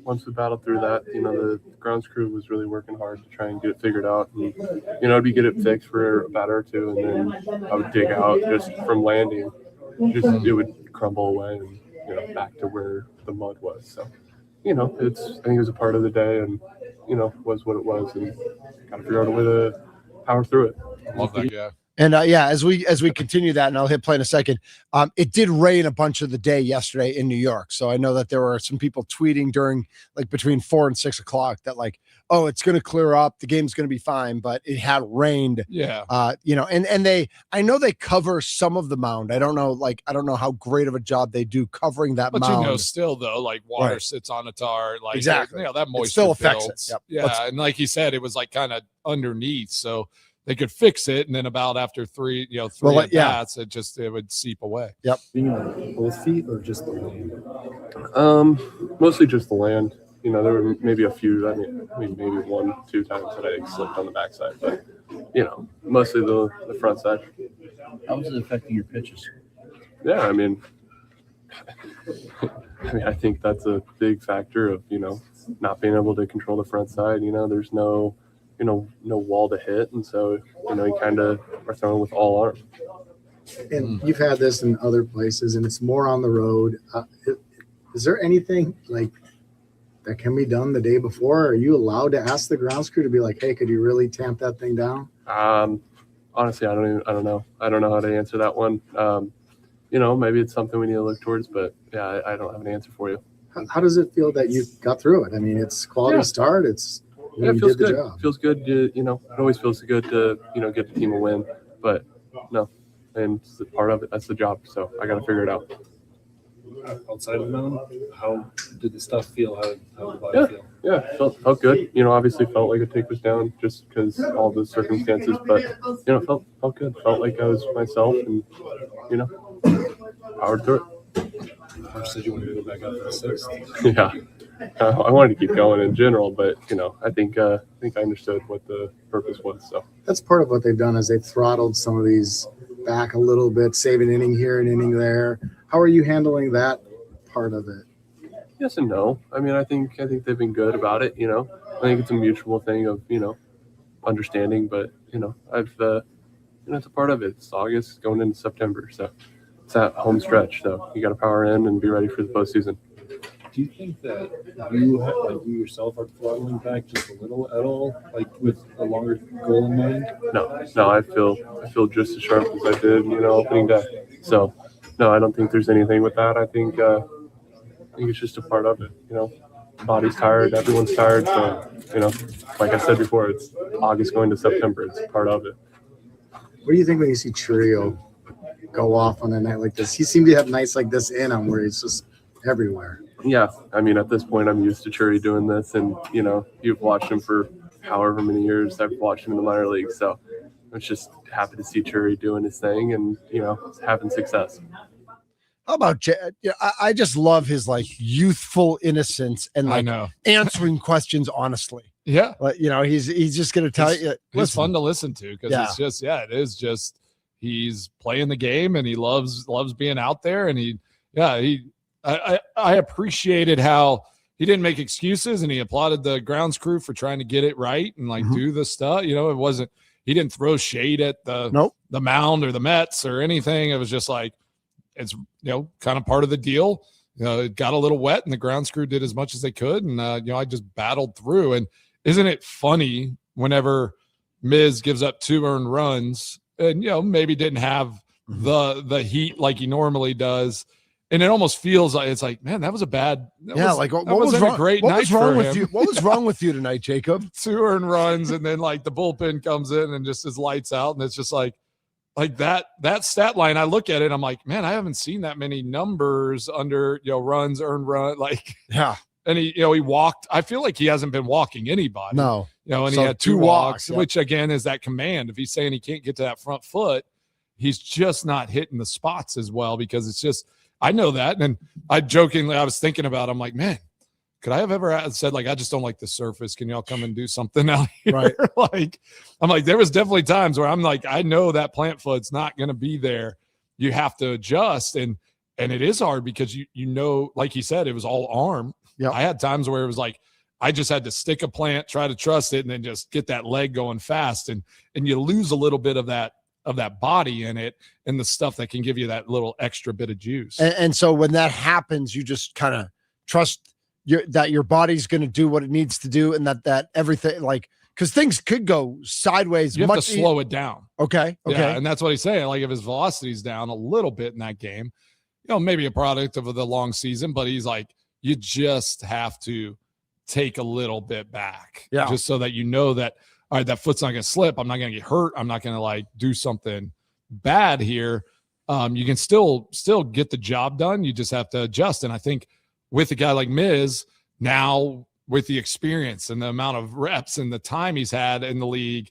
Once we battled through that, you know, the grounds crew was really working hard to try and get it figured out. And, you know, I'd get it fixed for a batter or two, and then I would dig out just from landing. It would crumble away and, you know, back to where the mud was. So, you know, I think it was a part of the day, and, you know, was what it was, and got to figure out a way to power through it. Love that guy. And as we continue that, and I'll hit play in a second, it did rain a bunch of the day yesterday in New York. So I know that there were some people tweeting during like between 4 and 6 o'clock that like, oh, it's going to clear up, the game's going to be fine, but it had rained. Yeah. You know, and I know they cover some of the mound. I don't know how great of a job they do covering that but mound. You know, still though, like water Right. sits on a tar, like exactly. You know, that moisture still affects builds. it. Yep. Yeah, and like he said, it was like kind of underneath, so they could fix it, and then about after three at bats, it would seep away. Yep. Being on both feet or just the land? Mostly just the land. You know, there were maybe a few. I mean, maybe 1-2 times that I slipped on the backside, but you know, mostly the front side. How is it affecting your pitches? Yeah, I mean, I think that's a big factor of, you know, not being able to control the front side. You know, there's no wall to hit, and so, you know, you kind of are throwing with all arm. And you've had this in other places, and it's more on the road. Is there anything like that can be done the day before? Are you allowed to ask the grounds crew to be like, hey, could you really tamp that thing down? Honestly, I don't know. I don't know how to answer that one. You know, maybe it's something we need to look towards, but yeah, I don't have an answer for you. How does it feel that you got through it? I mean, it's quality start. It's it feels good. It feels good. You know, it always feels good to, you know, get the team a win, but no, and it's part of it. That's the job. So I got to figure it out. Outside of the mound, how did the stuff feel? How did the body feel? Yeah, felt good. You know, obviously felt like a take was down just because all the circumstances, but you know, felt good. Felt like I was myself, and you know, powered through it. Coach said you wanted to go back out for the sixth. Yeah, I wanted to keep going in general, but you know, I think I understood what the purpose was. So that's part of what they've done is they've throttled some of these back a little bit, save an inning here, an inning there. How are you handling that part of it? Yes and no. I mean, I think they've been good about it. You know, I think it's a mutual thing of, you know, understanding. But you know, it's a part of it. It's August going into September, so it's that home stretch. So you got to power in and be ready for the postseason. Do you think that you yourself are throttling back just a little at all, like with a longer goal in mind? No. I feel just as sharp as I did, you know, opening day. So no, I don't think there's anything with that. I think it's just a part of it. You know, body's tired, everyone's tired. So, you know, like I said before, it's August going to September. It's a part of it. What do you think when you see Churio go off on a night like this? He seemed to have nights like this in him where he's just everywhere. Yeah, I mean, at this point, I'm used to Churi doing this, and you know, you've watched him for however many years I've watched him in the minor leagues. So I was just happy to see Churi doing his thing and, you know, having success. How about Jay? Yeah, I just love his like youthful innocence and like answering questions honestly. Yeah, like, you know, he's just going to tell you. It's fun to listen to because it's just it is just he's playing the game and he loves being out there and I appreciated how he didn't make excuses and he applauded the grounds crew for trying to get it right and like do the stuff. You know, he didn't throw shade at the mound or the Mets or anything. It was just like, it's, you know, kind of part of the deal. You know, it got a little wet and the grounds crew did as much as they could. And, you know, I just battled through. And isn't it funny whenever Miz gives up 2 earned runs and, you know, maybe didn't have the heat like he normally does. And it almost feels like it's like, man, that was a bad. What was wrong? What was wrong with you? What was wrong with you tonight, Jacob? 2 earned runs, and then like the bullpen comes in and just is lights out, and it's just like that stat line. I look at it, I'm like, man, I haven't seen that many numbers under, you know, runs, earned run, like And he walked. I feel like he hasn't been walking anybody. No, you know, and he had 2 walks, which again is that command. If he's saying he can't get to that front foot, he's just not hitting the spots as well because it's just. I know that. And I was thinking about, I'm like, man, could I have ever said, like, I just don't like the surface. Can y'all come and do something out here? Right. Like, I'm like, there was definitely times where I'm like, I know that plant foot's not going to be there. you have to adjust. And it is hard because you know, like you said, it was all arm. Yeah. I had times where it was like, I just had to stick a plant, try to trust it, and then just get that leg going fast. And you lose a little bit of that body in it and the stuff that can give you that little extra bit of juice. And so when that happens, you just kind of trust that your body's going to do what it needs to do, and that everything, like, because things could go sideways. You have to slow it down. Okay. Yeah, and that's what he's saying. Like, if his velocity's down a little bit in that game, maybe a product of the long season, but he's like, you just have to take a little bit back. Yeah. Just so that you know that, all right, that foot's not going to slip. I'm not going to get hurt. I'm not going to like do something bad here. You can still get the job done. You just have to adjust. And I think with a guy like Miz, now with the experience and the amount of reps and the time he's had in the league,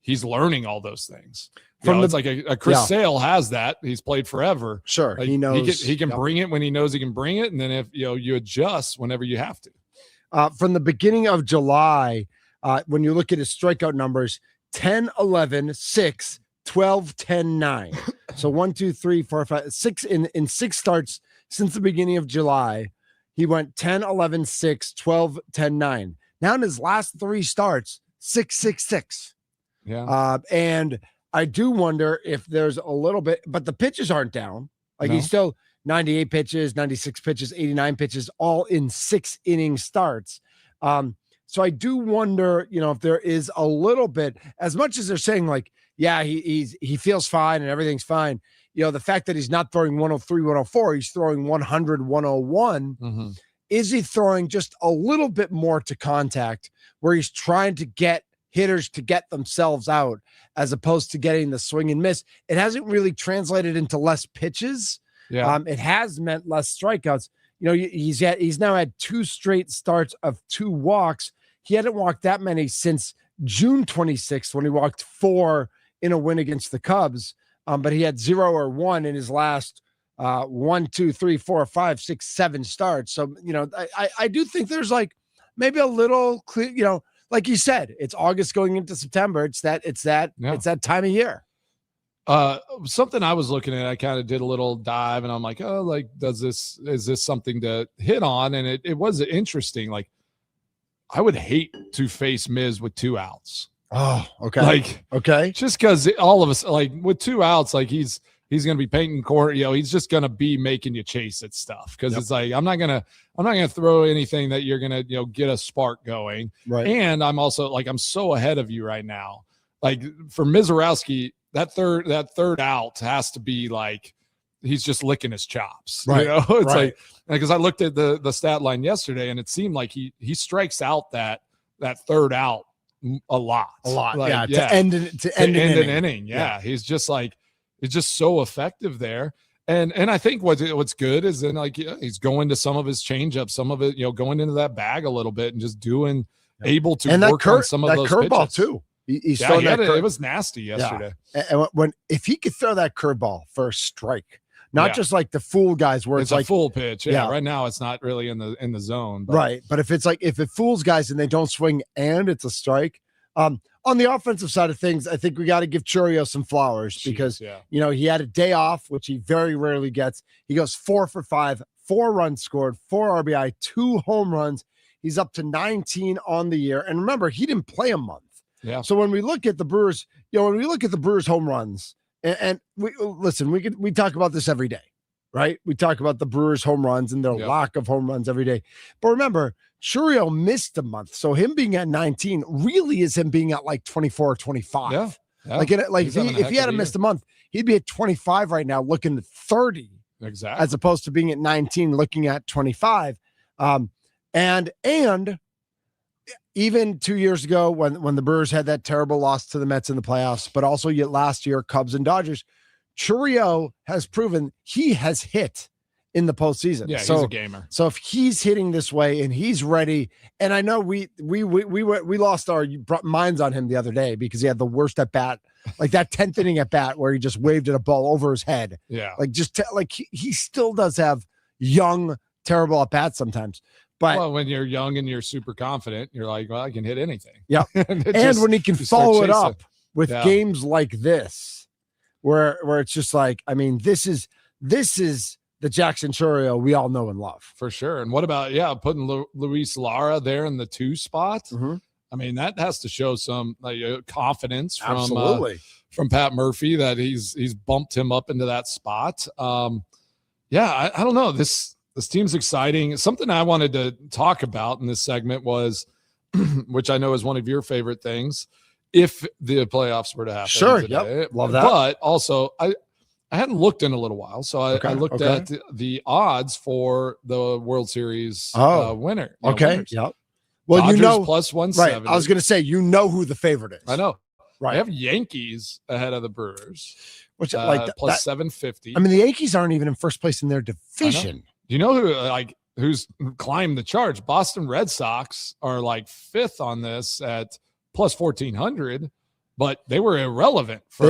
he's learning all those things. It's like a Chris Sale has that. He's played forever. Sure. Like, he knows he can bring it when he knows he can bring it. And then if you adjust whenever you have to. From the beginning of July, when you look at his strikeout numbers, 10, 11, 6, 12, 10, 9. So 1, 2, 3, 4, 5, 6 in 6 starts since the beginning of July. He went 10, 11, 6, 12, 10, 9. Now in his last 3 starts, 6, 6, 6. Yeah. And I do wonder if there's a little bit, but the pitches aren't down. Like he's still 98 pitches, 96 pitches, 89 pitches, all in 6 inning starts. So I do wonder, if there is a little bit, as much as they're saying like, yeah, he feels fine and everything's fine. The fact that he's not throwing 103, 104, he's throwing 100, 101. Mm-hmm. Is he throwing just a little bit more to contact where he's trying to get hitters to get themselves out as opposed to getting the swing and miss? It hasn't really translated into less pitches. Yeah. It has meant less strikeouts. He's now had 2 straight starts of 2 walks. He hadn't walked that many since June 26th when he walked 4 in a win against the Cubs. But he had 0 or 1 in his last 1, 2, 3, 4, 5, 6, 7 starts. So, I do think there's like maybe a little clear, like you said, it's August going into September. It's that time of year. Something I was looking at, I kind of did a little dive and I'm like, oh, like, is this something to hit on? And it was interesting. Like, I would hate to face Miz with 2 outs. Oh, okay. Like, okay. Just because all of us, like, with 2 outs, like he's going to be painting court, he's just going to be making you chase at stuff. Cause it's like, I'm not going to throw anything that you're going to, get a spark going. Right. And I'm also like, I'm so ahead of you right now. Like for Mizorowski, that third out has to be like, he's just licking his chops. Right. It's right. like, because I looked at the stat line yesterday and it seemed like he strikes out that third out a lot. Like, to end an inning. Yeah. He's just like, it's just so effective there. And I think what's good is then like he's going to some of his changeups, some of it, going into that bag a little bit and just able to work on some of those curveball pitches. Too. It was nasty yesterday. Yeah. And if he could throw that curveball for a strike, not just like the fool guys where it's a like full pitch. Yeah. Right now it's not really in the zone. But. Right. But if it fools guys and they don't swing and it's a strike, on the offensive side of things, I think we got to give Churio some flowers because, he had a day off, which he very rarely gets. He goes 4 for 5, 4 runs scored, 4 RBI, 2 home runs. He's up to 19 on the year. And remember, he didn't play a month. Yeah. So when we look at the Brewers, home runs, and we talk about this every day, right? We talk about the Brewers home runs and their lack of home runs every day. But remember, Churio missed a month. So him being at 19 really is him being at like 24 or 25. Yeah. If he had missed a month, he'd be at 25 right now looking at 30. Exactly. As opposed to being at 19 looking at 25. And even 2 years ago when the Brewers had that terrible loss to the Mets in the playoffs, but also yet last year, Cubs and Dodgers, Churio has proven he has hit in the postseason. Yeah, he's a gamer. So if he's hitting this way and he's ready, and I know we lost our minds on him the other day because he had the worst at bat, like that 10th inning at bat where he just waved at a ball over his head. Yeah, he still does have young, terrible at bats sometimes. But when you're young and you're super confident, you're like, well, I can hit anything. Yeah, and when he can follow it up with games like this, where it's just like, I mean, this is the Jackson Chourio we all know and love. For sure. And what about, putting Luis Lara there in the 2 spot? Mm-hmm. I mean, that has to show some confidence from Pat Murphy that he's bumped him up into that spot. I don't know. This team's exciting. Something I wanted to talk about in this segment was, which I know is one of your favorite things, if the playoffs were to happen. Sure. Today. Yep. Love that. But also, I hadn't looked in a little while, so I looked at the odds for the World Series winner. Okay. Yep. Well, Dodgers plus 170. Right. I was going to say, who the favorite is. I know. Right. I have Yankees ahead of the Brewers, which plus 750. I mean, the Yankees aren't even in first place in their division. Do you know who's climbed the charge? Boston Red Sox are like 5th on this at plus 1,400, but they were irrelevant for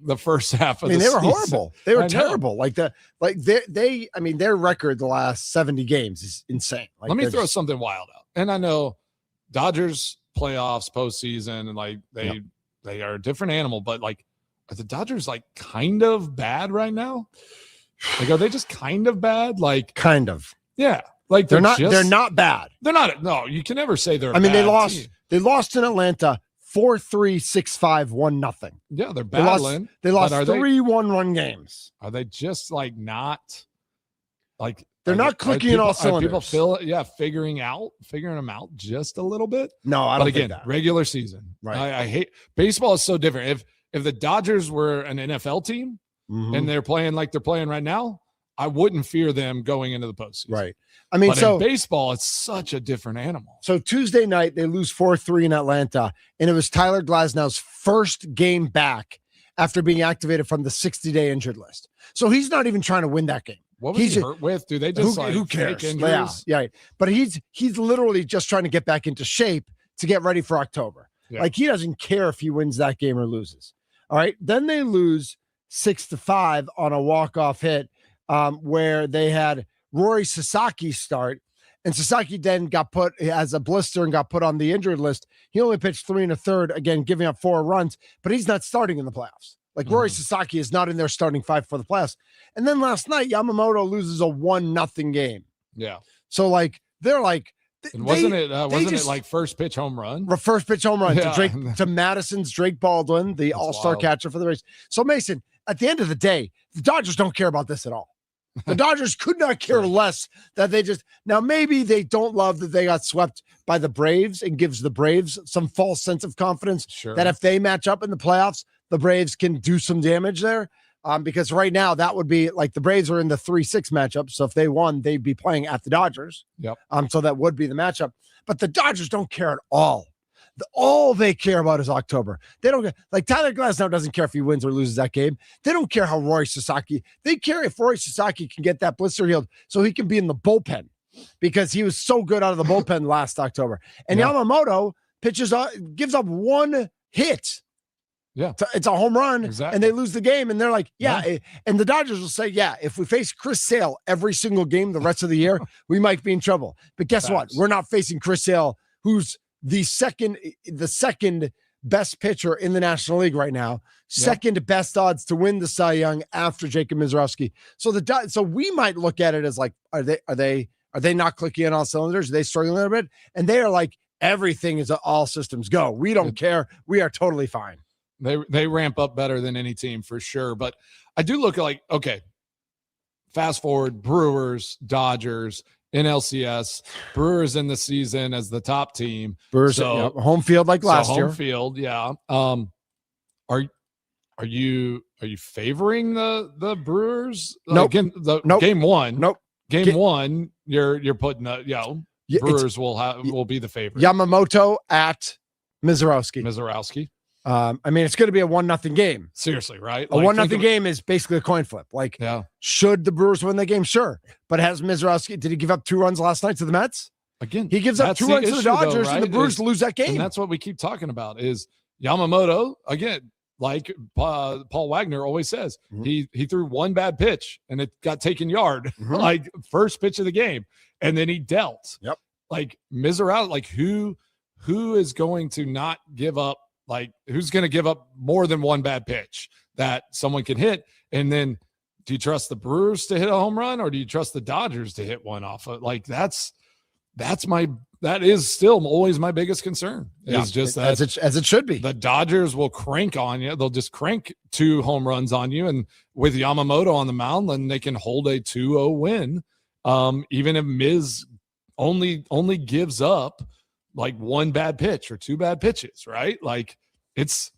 the first half of the season. They were horrible. They were terrible. Their record the last 70 games is insane. Let me throw something wild out. And I know Dodgers playoffs, postseason, and they are a different animal, but are the Dodgers kind of bad right now? Are they just kind of bad? Kind of. Yeah. They're not bad. They're not. No, you can never say they're. They lost. Team. They lost in Atlanta 4-3, 6-5, 1-0. Yeah, they're battling. They lost 3 1-run games. Are they just not they're not clicking in all cylinders? People figuring them out just a little bit. No, I don't. But again, think that. Regular season. Right. I hate baseball is so different. If the Dodgers were an NFL team and they're playing like they're playing right now, I wouldn't fear them going into the postseason. Right. But in baseball, it's such a different animal. So Tuesday night, they lose 4-3 in Atlanta, and it was Tyler Glasnow's first game back after being activated from the 60-day injured list. So he's not even trying to win that game. What was he hurt with? Do they just who cares? Injuries? Yeah. But he's literally just trying to get back into shape to get ready for October. Yeah. He doesn't care if he wins that game or loses. All right. Then they lose 6-5 on a walk-off hit where they had Rory Sasaki start, and Sasaki then got put as a blister and got put on the injured list. He only pitched 3 1/3, again, giving up 4 runs, but he's not starting in the playoffs. Rory Sasaki is not in their starting 5 for the playoffs. And then last night, Yamamoto loses a 1-0 game. Yeah. So they're wasn't it first pitch home run? First pitch home run to Madison's Drake Baldwin, the all-star catcher for the Rays. So Mason, at the end of the day, the Dodgers don't care about this at all. The Dodgers could not care less that now maybe they don't love that they got swept by the Braves and gives the Braves some false sense of confidence that if they match up in the playoffs, the Braves can do some damage there. Because right now that would be the Braves are in the 3-6 matchup. So if they won, they'd be playing at the Dodgers. Yep. So that would be the matchup, but the Dodgers don't care at all. All they care about is October. They don't care. Tyler Glasnow doesn't care if he wins or loses that game. They don't care how Rory Sasaki. They care if Rory Sasaki can get that blister healed so he can be in the bullpen because he was so good out of the bullpen last October. And Yamamoto gives up 1 hit. Yeah, it's a home run, and they lose the game. And they're and the Dodgers will say, if we face Chris Sale every single game the rest of the year, we might be in trouble. But guess what? We're not facing Chris Sale, who's the second best pitcher in the National League right now, second best odds to win the Cy Young after Jacob Mizorowski. So we might look at it as are they not clicking on all cylinders? Are they struggling a little bit? And they are everything is all systems go. We don't care. We are totally fine. They ramp up better than any team for sure. But I do look okay, fast forward, Brewers, Dodgers, NLCS, Brewers in the season as the top team. Brewers home field last year. Home field, yeah. Are you favoring the Brewers? Nope. Game 1. Nope. Game 1, you're putting Brewers will be the favorite. Yamamoto at Mizorowski. It's going to be a 1-0 game. Seriously, right? A 1-0 game is basically a coin flip. Should the Brewers win the game? Sure. But has Mizorowski, did he give up 2 runs last night to the Mets? Again, he gives up 2 runs to the Dodgers, and the Brewers lose that game. And that's what we keep talking about is Yamamoto, again, Paul Wagner always says, he threw 1 bad pitch, and it got taken yard, first pitch of the game, and then he dealt. Yep. Mizorowski, who is going to not give up? Who's going to give up more than 1 bad pitch? that someone can hit. And then do you trust the Brewers to hit a home run, or do you trust the Dodgers to hit one off of, like, that is still always my biggest concern. Is just that as it should be. The Dodgers will crank on you. They'll just crank 2 home runs on you. And with Yamamoto on the mound, then they can hold a 2-0 win. Even if Miz only gives up like 1 bad pitch or 2 bad pitches, right? Like it's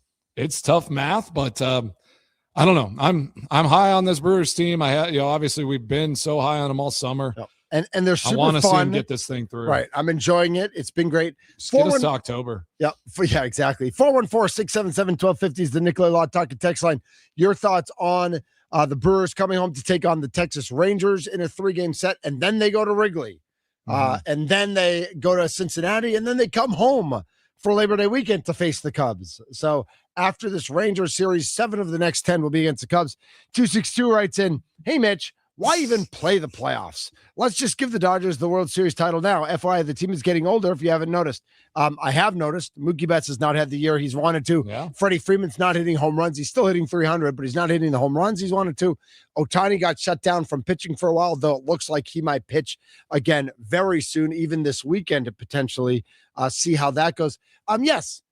tough math, but I don't know. I'm high on this Brewers team. Obviously we've been so high on them all summer. Yep. And they're super I want to see fun. them get this thing through. Right. I'm enjoying it. It's been great. Get us to October. Yeah. Yeah, exactly. 414-677-1250 is the Nikolai Law Talking text line. Your thoughts on the Brewers coming home to take on the Texas Rangers in a 3-game set, and then they go to Wrigley. And then they go to Cincinnati, and then they come home for Labor Day weekend to face the Cubs. So after this Rangers series, 7 of the next 10 will be against the Cubs. 262 writes in, hey, Mitch, why even play the playoffs? Let's just give the Dodgers the World Series title now. FYI, the team is getting older, if you haven't noticed. I have noticed. Mookie Betts has not had the year he's wanted to. Yeah. Freddie Freeman's not hitting home runs. He's still hitting 300, but he's not hitting the home runs he's wanted to. Ohtani got shut down from pitching for a while, though it looks like he might pitch again very soon, even this weekend, to potentially see how that goes. Yes.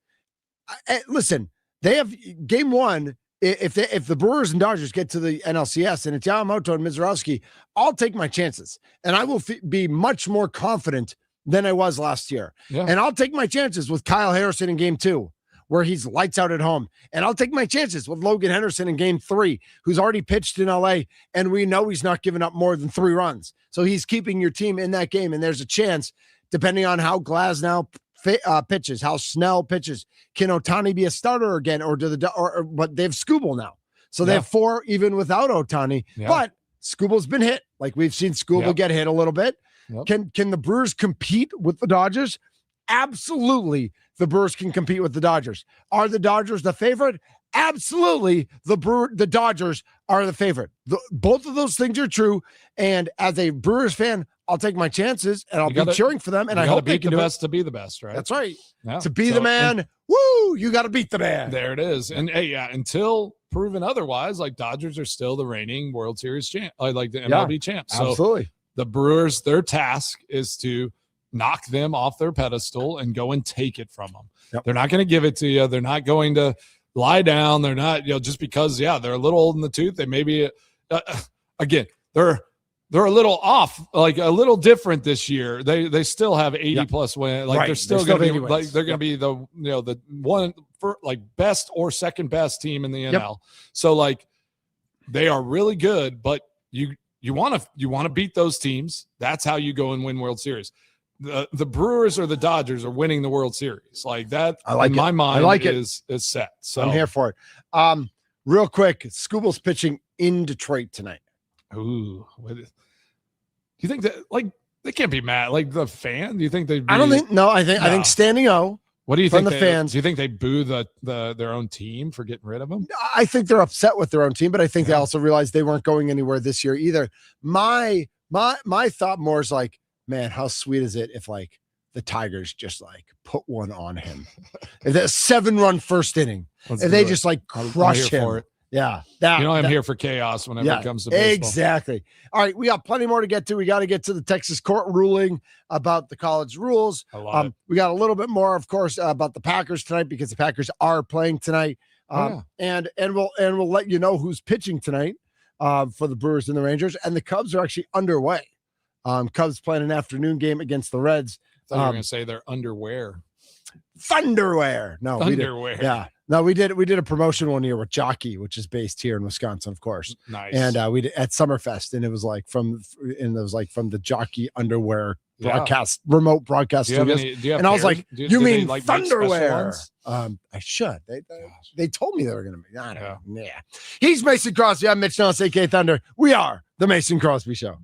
Listen, they have game 1. If the Brewers and Dodgers get to the NLCS and it's Yamamoto and Mizorowski, I'll take my chances, and I will be much more confident than I was last year. Yeah. And I'll take my chances with Kyle Harrison in game 2, where he's lights out at home. And I'll take my chances with Logan Henderson in game 3, who's already pitched in LA, and we know he's not giving up more than 3 runs. So he's keeping your team in that game, and there's a chance, depending on how Glasnow pitches, how Snell pitches, can Ohtani be a starter again, or but they have Skubal now, so they have 4 even without Ohtani. But Skubal's been hit, like we've seen Skubal get hit a little bit. Can the Brewers compete with the Dodgers? Absolutely, the Brewers can compete with the Dodgers. Are the Dodgers the favorite? Absolutely, the Dodgers are the favorite. Both of those things are true, and as a Brewers fan, I'll take my chances, and I'll be cheering for them. And I hope they can beat the best to be the best, right? That's right. Yeah. To be the man, woo! You got to beat the man. There it is. And hey, until proven otherwise, like Dodgers are still the reigning World Series champ, like the MLB champs. So absolutely. The Brewers, their task is to knock them off their pedestal and go and take it from them. Yep. They're not going to give it to you. They're not going to lie down. They're not, just because, they're a little old in the tooth. They maybe, again, they're a little off, like a little different this year. They still have 80 plus wins. Like they're still going to be like they're going to be the the one for like best or second best team in the NL. So like they are really good, but you want to beat those teams. That's how you go and win World Series. The Brewers or the Dodgers are winning the World Series. Like that, in my mind, is set. So I'm here for it. Real quick, Skubal's pitching in Detroit tonight. Ooh, do you think that they can't be mad? Like the fan? Do you think they? I don't think. No, I think standing O. What do you think? The fans? Do you think they boo their own team for getting rid of them? I think they're upset with their own team, but I think they also realized they weren't going anywhere this year either. My thought more is like, man, how sweet is it if like the Tigers just like put one on him? If that 7-run first inning, if they just like crush him. For it. Yeah. I'm here for chaos whenever it comes to baseball. Exactly. All right. We got plenty more to get to. We got to get to the Texas court ruling about the college rules. We got a little bit more, of course, about the Packers tonight, because the Packers are playing tonight. And we'll let you know who's pitching tonight for the Brewers and the Rangers. And the Cubs are actually underway. Cubs playing an afternoon game against the Reds. I thought you were going to say they're underwear. Thunderwear. No, Thunderwear. We did a promotion one year with Jockey, which is based here in Wisconsin, of course. Nice. And we did at Summerfest, and it was like from the Jockey underwear broadcast, remote broadcast studios. And I was like, you mean Thunderwear? I should. They told me they were going to be. I don't know. Yeah. He's Mason Crosby. I'm Mitch Nellis, a.k.a. Thunder. We are the Mason Crosby Show.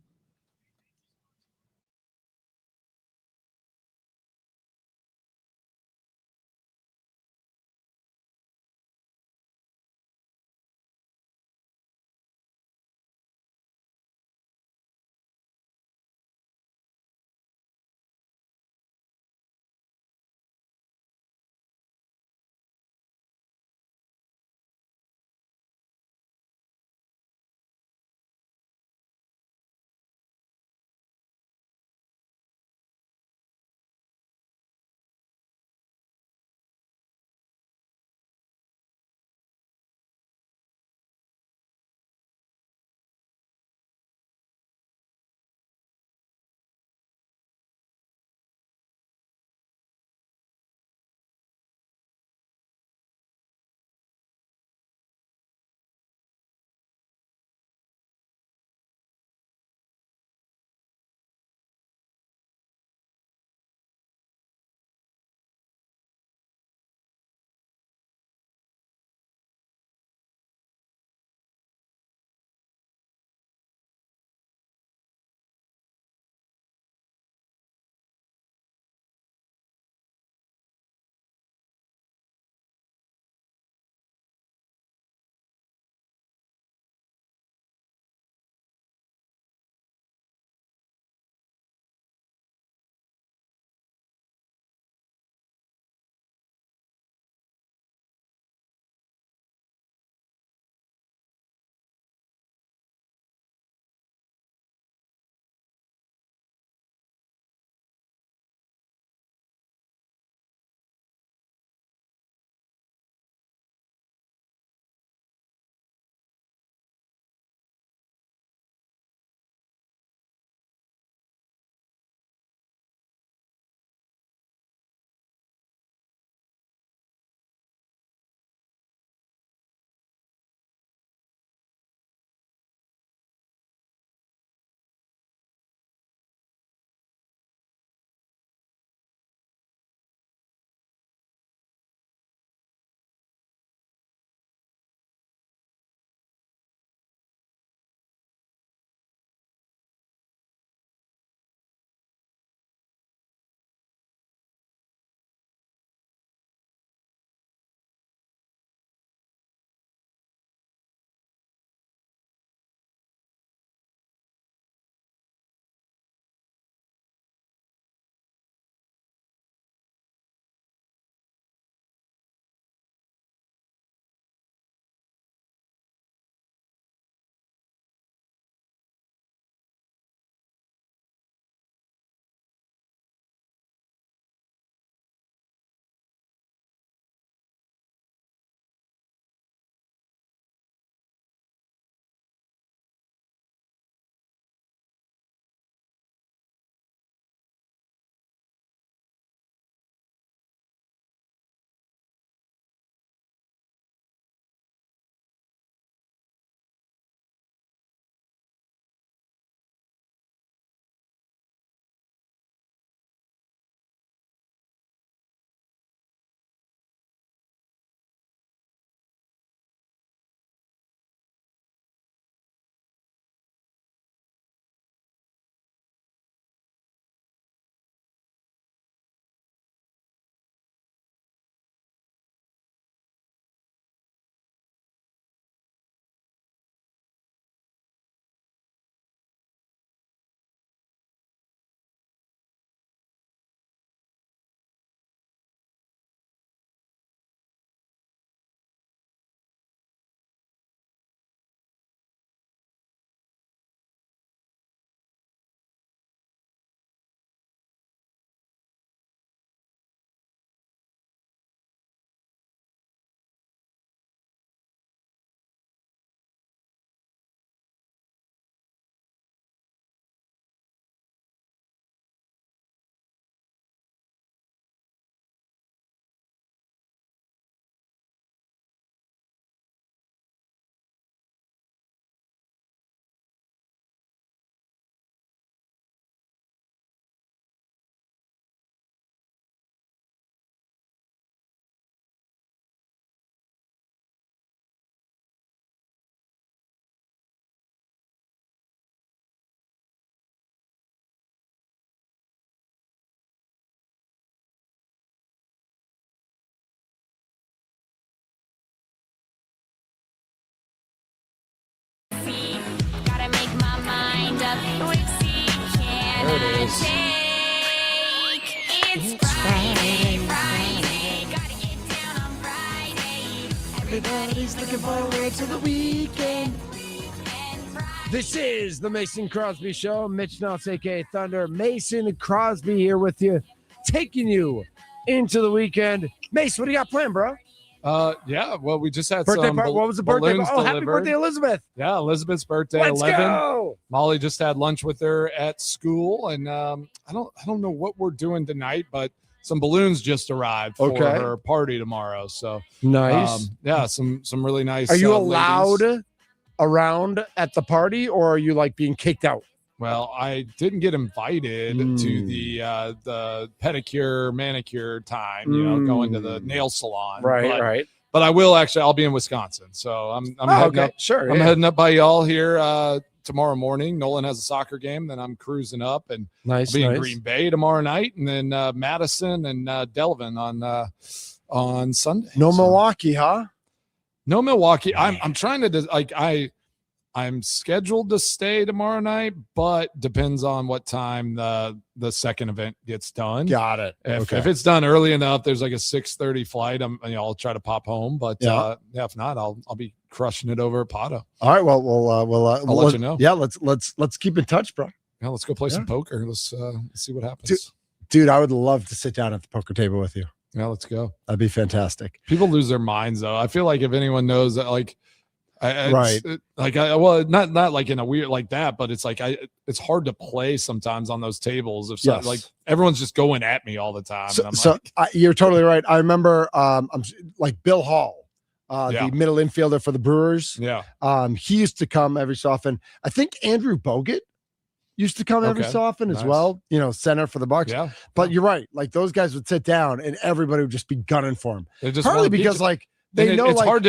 is. Everybody's looking forward to the weekend. This is the Mason Crosby Show. Mitch Nelson, a.k.a. Thunder. Mason Crosby here with you, taking you into the weekend. Mace, what do you got planned, bro? Yeah, well, we just had Birthday some party. What was the birthday? balloons Oh, happy delivered. birthday, Elizabeth. Yeah, Elizabeth's birthday, Let's 11. go. Molly just had lunch with her at school, and I don't know what we're doing tonight, but some balloons just arrived for Okay. her party tomorrow. So Nice. yeah, some really nice. Are you ladies. allowed around at the party, or are you like being kicked out? Well, I didn't get invited to the pedicure manicure time. Going to the nail salon. Right. But I will actually. I'll be in Wisconsin, so I'm heading up. Sure. I'm heading up by y'all here tomorrow morning. Nolan has a soccer game, then I'm cruising up, and Nice. I'll be in Green Bay tomorrow night, and then Madison and Delvin on Sunday. No So- Milwaukee, huh? No Milwaukee. I'm trying to I'm scheduled to stay tomorrow night, but depends on what time the second event gets done. Got it. If it's done early enough, there's like a 6:30 flight. I'll try to pop home, but if not, I'll be crushing it over at Pato. All right. Well, we'll let you know. Yeah. Let's keep in touch, bro. Yeah, let's go play some poker. Let's see what happens. Dude, I would love to sit down at the poker table with you. Yeah, let's go. That'd be fantastic. People lose their minds though. I feel like if anyone knows that, like, Right. Not like in a weird like that, but it's like it's hard to play sometimes on those tables if Yes. like everyone's just going at me all the time. And I'm You're totally right. I remember I'm like Bill Hall, Yeah. the middle infielder for the Brewers. yeah, He used to come every so often. I think Andrew Bogut used to come every Okay. so often as Nice. well, center for the Bucks. yeah. But you're right. Like those guys would sit down and everybody would just be gunning for him. They just Partly wanna beat because you. like they And know it's like hard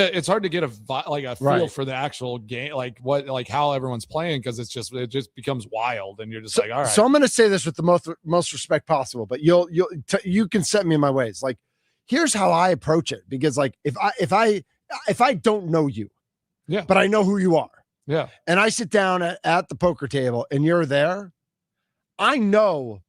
to get a feel Right. for the actual game, like how everyone's playing, because it just becomes wild, and you're just like, all right. So I'm going to say this with the most respect possible, but you can set me in my ways. Like, here's how I approach it, because like if I don't know you, Yeah. but I know who you are, yeah, and I sit down at the poker table and you're there, I know,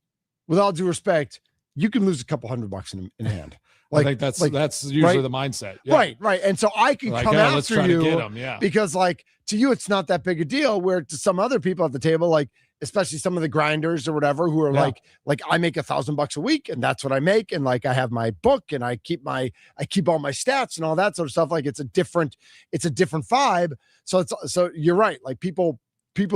with all due respect, you can lose a couple $100 in hand. I think that's usually right? the mindset. Yeah. Right. And so I can Like, come oh, let's after try you to get them. Yeah, because like to you, it's not that big a deal, where to some other people at the table, like especially some of the grinders or whatever, who are Yeah. like I make $1,000 a week and that's what I make. And like, I have my book and I keep all my stats and all that sort of stuff. Like it's a different vibe. So you're right. Like people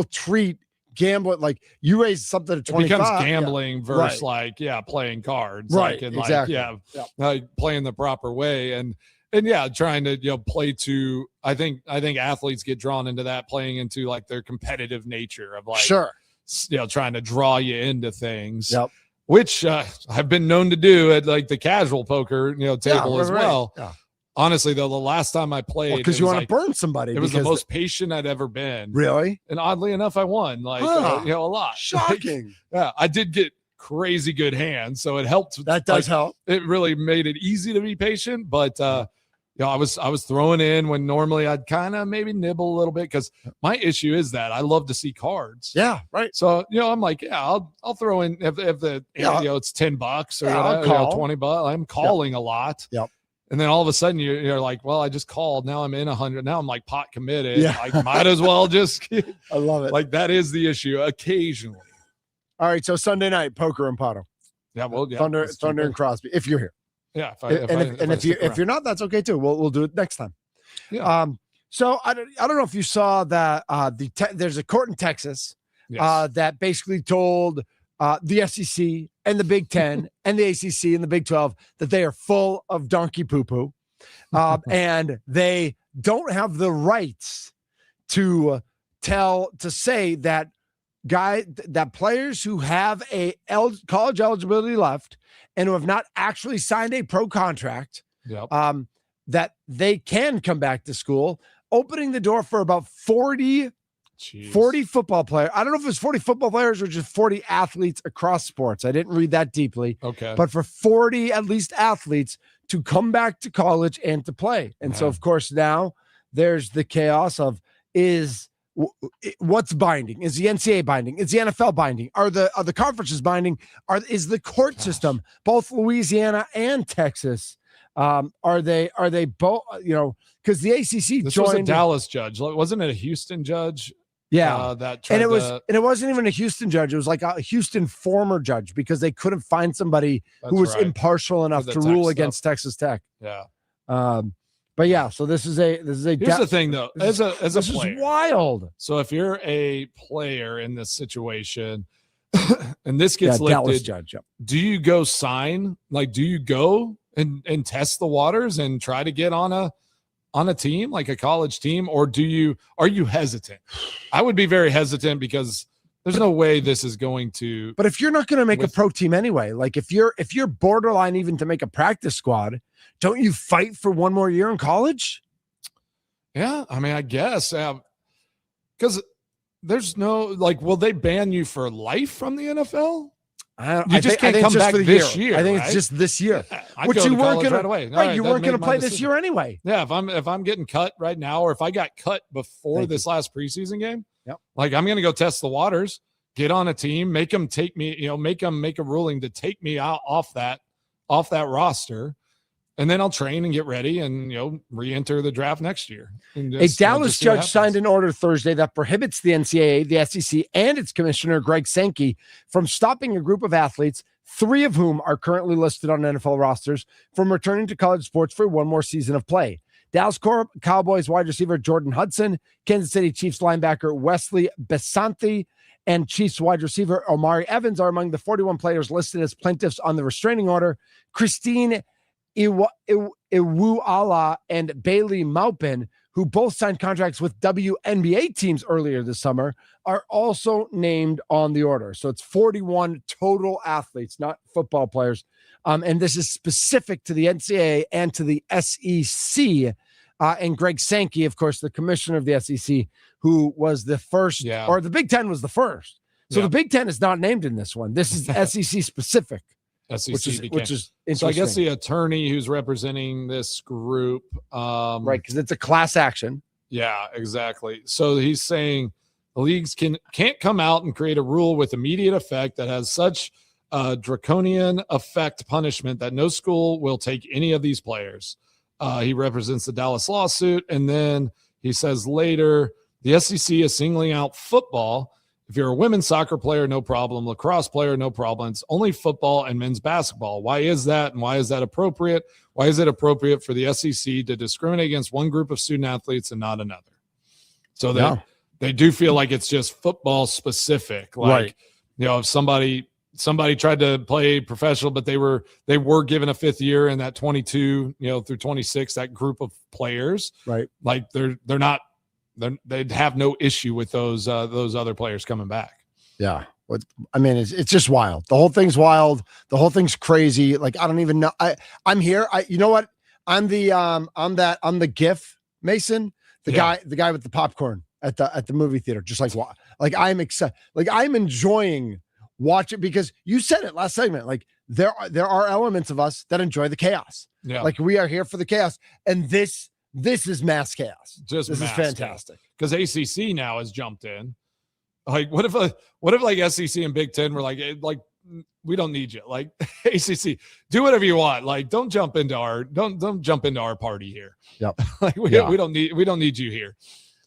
treat gambling, like you raise something at 25. It becomes gambling versus Right. playing cards. Right, Like, and exactly. like playing the proper way. And trying to play to. I think athletes get drawn into that, playing into like their competitive nature of like Sure. trying to draw you into things. Yep. Which I've been known to do at like the casual poker table as right. well. Yeah. Honestly, though, the last time I played, Because you want to burn somebody. It was the because most patient I'd ever been. really And oddly enough, I won a lot. shocking. Yeah, I did get crazy good hands, so it helped. That does like, help. It really made it easy to be patient, but I was throwing in when normally I'd kind of maybe nibble a little bit, because my issue is that I love to see cards. Yeah. Right. So I'm like, I'll throw in if the it's $10 or Yeah, I'll whatever, call. $20. I'm calling a lot. Yep. And then all of a sudden you're like, well, I just called. Now I'm in 100. Now I'm like pot committed. Yeah. Like might as well just I love it. like that is the issue occasionally. All right. So Sunday night, poker and Pato. Yeah, well, Thunder let's and keep Crosby, if you're here. it. Yeah, If you're not, that's okay too. We'll do it next time. Yeah. So I don't know if you saw that there's a court in Texas that basically told the SEC and the Big Ten and the ACC and the Big 12 that they are full of donkey poo poo, and they don't have the rights to say that players who have a college eligibility left and who have not actually signed a pro contract, Yep. that they can come back to school, opening the door for about 40 football players. I don't know if it's 40 football players or just 40 athletes across sports. I didn't read that deeply. Okay. But for 40 at least athletes to come back to college and to play. And so, of course, now there's the chaos of, is what's binding? Is the NCAA binding? Is the NFL binding? Are the conferences binding? Is the court system, both Louisiana and Texas, are they both, because the ACC this joined was a Dallas judge. Wasn't it a Houston judge? Yeah. That and it wasn't even a Houston judge. It was like a Houston former judge, because they couldn't find somebody who was impartial enough to rule against Texas Tech. Yeah. But yeah, so this is a here's the thing though, as a this player, is wild. So if you're a player in this situation and this gets lifted, Dallas judge, do you go sign? Like, do you go and test the waters and try to get on a team, like a college team, or are you hesitant? I would be very hesitant, because there's no way this is going to. But if you're not going to make a pro team anyway, like if you're borderline even to make a practice squad, don't you fight for one more year in college? Yeah, I mean, I guess because there's no, like, will they ban you for life from the NFL? You just can't come back this year. I think right? it's just this year. Which you weren't going right away. Right, you weren't going to play this year anyway. Yeah, if I'm getting cut right now, or if I got cut before this last preseason game, like I'm going to go test the waters, get on a team, make them take me, make them make a ruling to take me out off that roster, and then I'll train and get ready and re-enter the draft next year. A Dallas judge signed an order Thursday that prohibits the NCAA, the SEC, and its commissioner Greg Sankey from stopping a group of athletes, 3 of whom are currently listed on NFL rosters, from returning to college sports for one more season of play. Dallas Cowboys wide receiver Jordan Hudson, Kansas City Chiefs linebacker Wesley Besanti, and Chiefs wide receiver Omari Evans are among the 41 players listed as plaintiffs on the restraining order. Christine Iwuala and Bailey Maupin, who both signed contracts with WNBA teams earlier this summer, are also named on the order. So it's 41 total athletes, not football players. And this is specific to the NCAA and to the SEC. And Greg Sankey, of course, the commissioner of the SEC, who was the first, or the Big Ten was the first. So the Big Ten is not named in this one. This is SEC specific. SEC which is interesting. So I guess the attorney who's representing this group, right, because it's a class action. Yeah, exactly. So he's saying the leagues can't come out and create a rule with immediate effect that has such draconian effect punishment that no school will take any of these players. He represents the Dallas lawsuit, and then he says later the SEC is singling out football. If you're a women's soccer player, no problem. Lacrosse player, no problem. It's only football and men's basketball. Why is that? And why is that appropriate? Why is it appropriate for the SEC to discriminate against one group of student athletes and not another? So they do feel like it's just football specific. Like, if somebody tried to play professional, but they were given a 5th year in that 22, through 26, that group of players, right? Like they'd have no issue with those other players coming back. Yeah. I mean, it's just wild. The whole thing's wild. The whole thing's crazy. Like, I don't even know. I'm here. You know what? I'm the GIF, Mason, the guy with the popcorn at the movie theater. Just like I'm excited. Like, I'm enjoying watching, because you said it last segment. Like, there are elements of us that enjoy the chaos. Yeah. Like, we are here for the chaos. And this is mass chaos. This is fantastic. Because ACC now has jumped in. Like, what if like SEC and Big Ten were like we don't need you. Like, ACC, do whatever you want. Like, don't jump into our party here. Yep. Like, we don't need you here.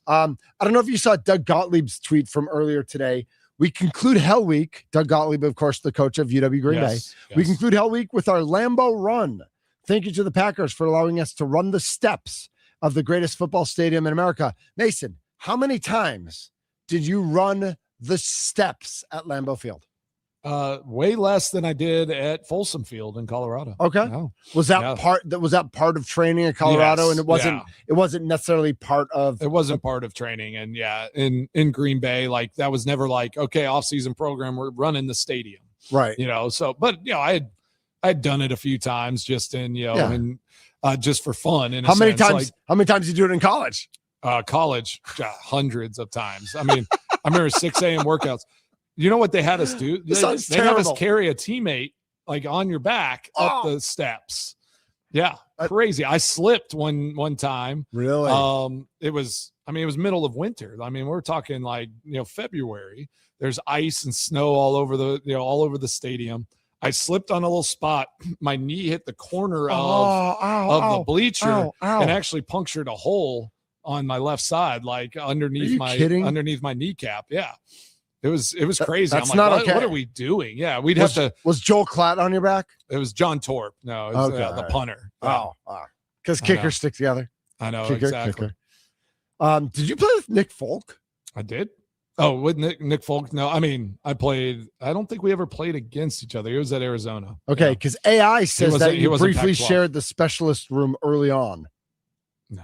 I don't know if you saw Doug Gottlieb's tweet from earlier today. We conclude Hell Week. Doug Gottlieb, of course, the coach of UW Green Bay. Yes. We conclude Hell Week with our Lambeau run. Thank you to the Packers for allowing us to run the steps of the greatest football stadium in America. Mason, how many times did you run the steps at Lambeau Field? Way less than I did at Folsom Field in Colorado. Okay. No. Was that part of training in Colorado? Yes, and it wasn't necessarily part of training. And in Green Bay, like, that was never like, okay, off-season program, we're running the stadium. Right. But I had done it a few times just in, just for fun. How many times did you do it in college? College, hundreds of times. I mean, I remember 6 a.m. workouts. You know what they had us do? They have us carry a teammate like on your back up the steps. Yeah, crazy. I slipped one time. Really? It was middle of winter. I mean, we're talking like, February. There's ice and snow all over the stadium. I slipped on a little spot. My knee hit the corner of the bleacher and actually punctured a hole on my left side, like underneath my kneecap. Yeah. It was crazy. That's I'm like, not okay. What are we doing? Yeah, we'd have to. Was Joel Klatt on your back? It was John Torp. No, it was the punter. Because kickers stick together. I know, Kicker. Did you play with Nick Folk? I did. Oh, with Nick Folk? No, I mean, I don't think we ever played against each other. He was at Arizona. Okay, because AI says that you briefly shared the specialist room early on. No.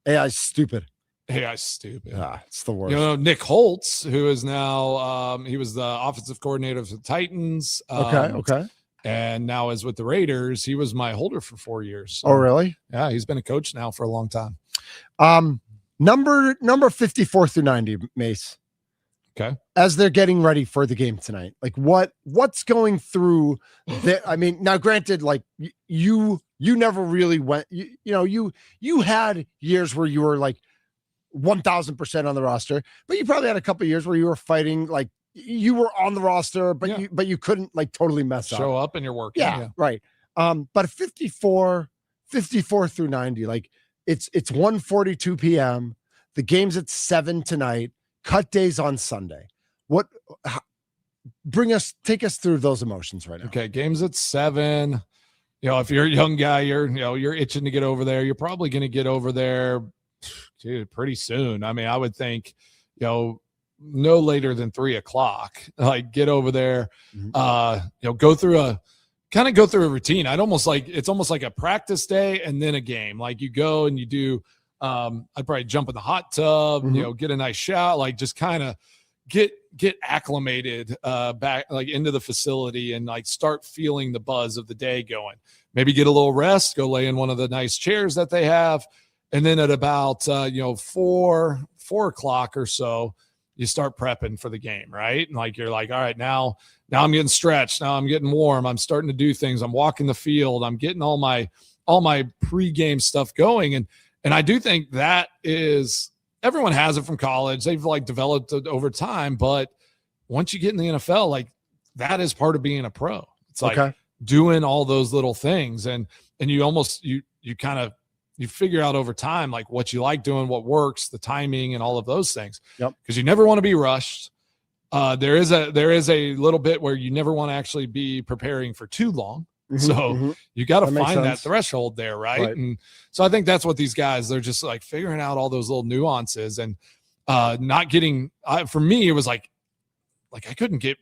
AI's stupid. AI's stupid. It's the worst. Nick Holtz, who is now he was the offensive coordinator for the Titans. Okay. And now is with the Raiders. He was my holder for 4 years. So, oh, really? Yeah, he's been a coach now for a long time. Number 54 through 90, Mace. Okay. As they're getting ready for the game tonight, like what's going through I mean, now granted, like you never really went, you had years where you were like 1,000% on the roster, but you probably had a couple of years where you were fighting, like you were on the roster, but you couldn't like totally show up and you're working. Yeah. Right. But 54 through 90, like it's 1:42 p.m. The game's at 7 tonight. Cut days on Sunday. Take us through those emotions right now. Okay. Game's at 7. If you're a young guy, you're itching to get over there. You're probably going to get over there, dude, pretty soon. I mean, I would think, no later than 3:00, like get over there, go through a routine. It's almost like a practice day and then a game. Like you go and you do, I'd probably jump in the hot tub, get a nice shot, like just kind of get acclimated back like into the facility and like start feeling the buzz of the day going. Maybe get a little rest, go lay in one of the nice chairs that they have. And then at about 4 o'clock or so, you start prepping for the game, right? And like you're like, all right, now I'm getting stretched, now I'm getting warm, I'm starting to do things, I'm walking the field, I'm getting all my pregame stuff going. And I do think that is, everyone has it from college. They've like developed it over time, but once you get in the NFL, like that is part of being a pro. It's like doing all those little things, and you almost you figure out over time like what you like doing, what works, the timing, and all of those things. Yep. Because you never want to be rushed. There is a little bit where you never want to actually be preparing for too long. So you got to find that threshold there, right? And so I think that's what these guys, they're just like figuring out all those little nuances and not getting. For me, it was like I couldn't get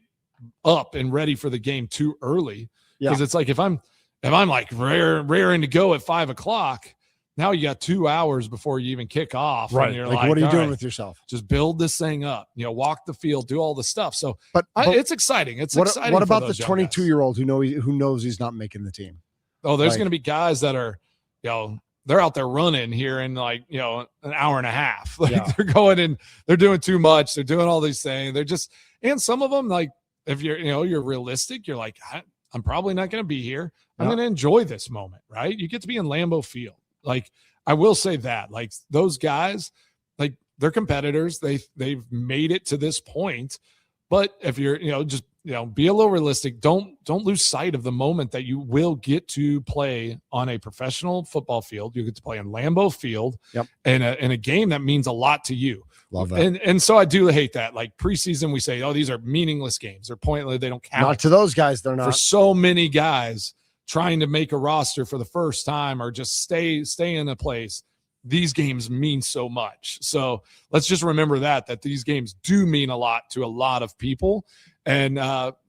up and ready for the game too early, because it's like if I'm like raring to go at 5 o'clock. Now you got 2 hours before you even kick off. Right. And you're like, what are you doing with yourself? Just build this thing up, walk the field, do all the stuff. So, but it's exciting. It's exciting. What about the 22-year-old who knows he's not making the team? Oh, there's going to be guys that are, they're out there running here in like, an hour and a half. Like they're going and they're doing too much. They're doing all these things. They're just, and some of them, like if you're realistic, you're like, I'm probably not going to be here. I'm going to enjoy this moment, right? You get to be in Lambeau Field. Like I will say that, like those guys, like they're competitors. They've made it to this point. But if you're, just be a little realistic. Don't lose sight of the moment that you will get to play on a professional football field. You get to play in Lambeau Field, in a game that means a lot to you. Love that. And so I do hate that. Like preseason, we say, oh, these are meaningless games. They're pointless. They don't count. Not to those guys. They're not. For so many guys trying to make a roster for the first time or just stay in a place, these games mean so much. So let's just remember that these games do mean a lot to a lot of people. And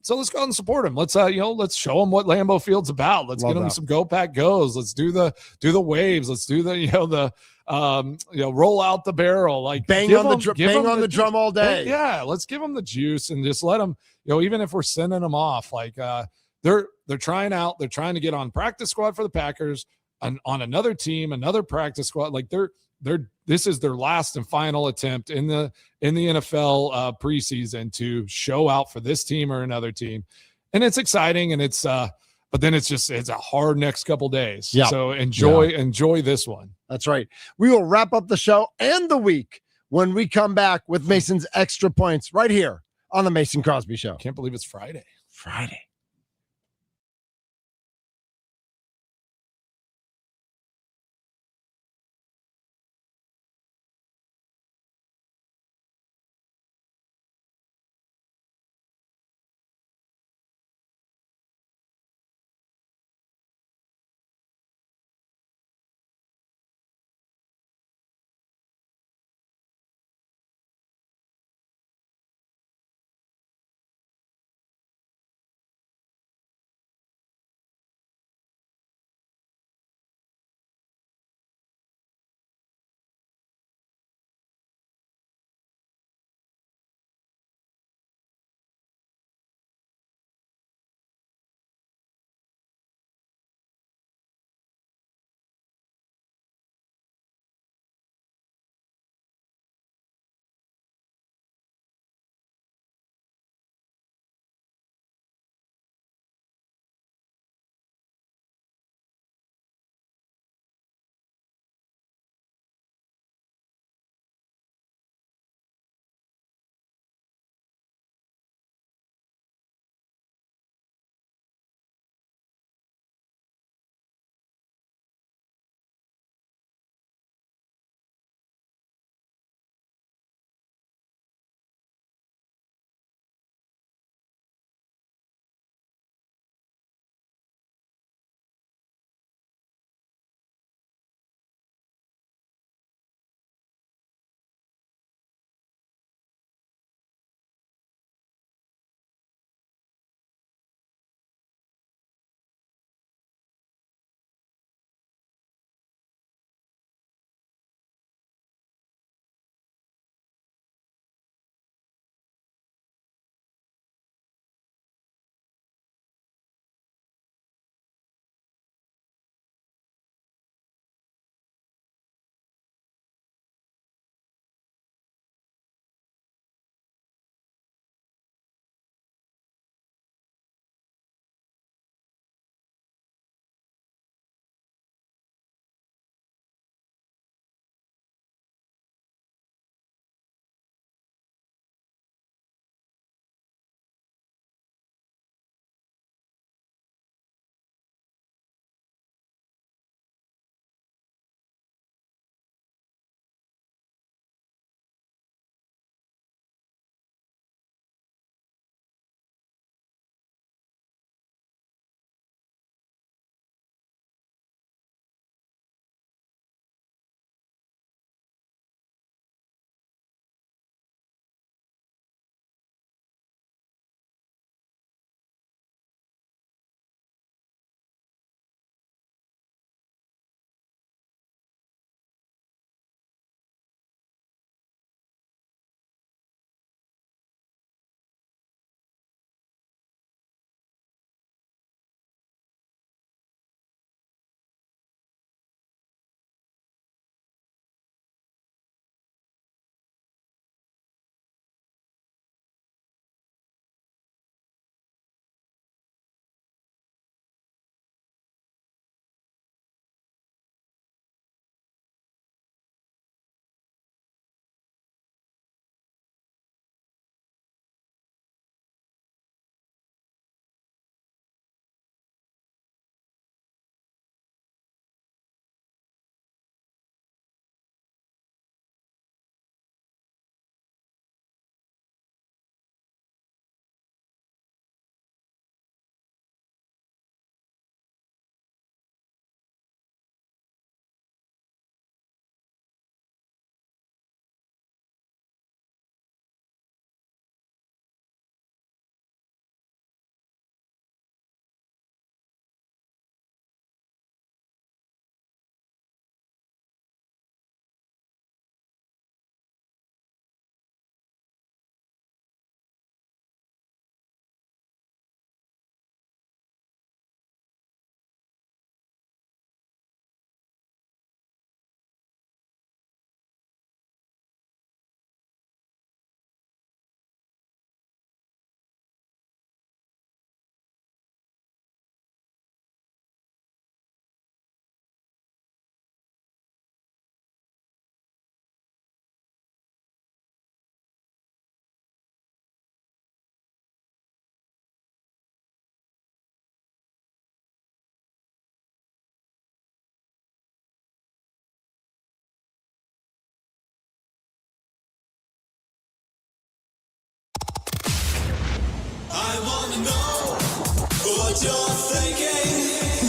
so let's go out and support them. Let's let's show them what Lambeau Field's about. Let's get them some Go Pack Goes. Let's do the waves. Let's do the roll out the barrel, like bang on the drum all day. Yeah, let's give them the juice and just let them, even if we're sending them off, like they're trying out, they're trying to get on practice squad for the Packers, on another team, another practice squad. Like this is their last and final attempt in the NFL preseason to show out for this team or another team. And it's exciting. And it's, but then it's a hard next couple days. Yeah. So enjoy this one. That's right. We will wrap up the show and the week when we come back with Mason's extra points right here on the Mason Crosby Show. Can't believe it's Friday. Friday.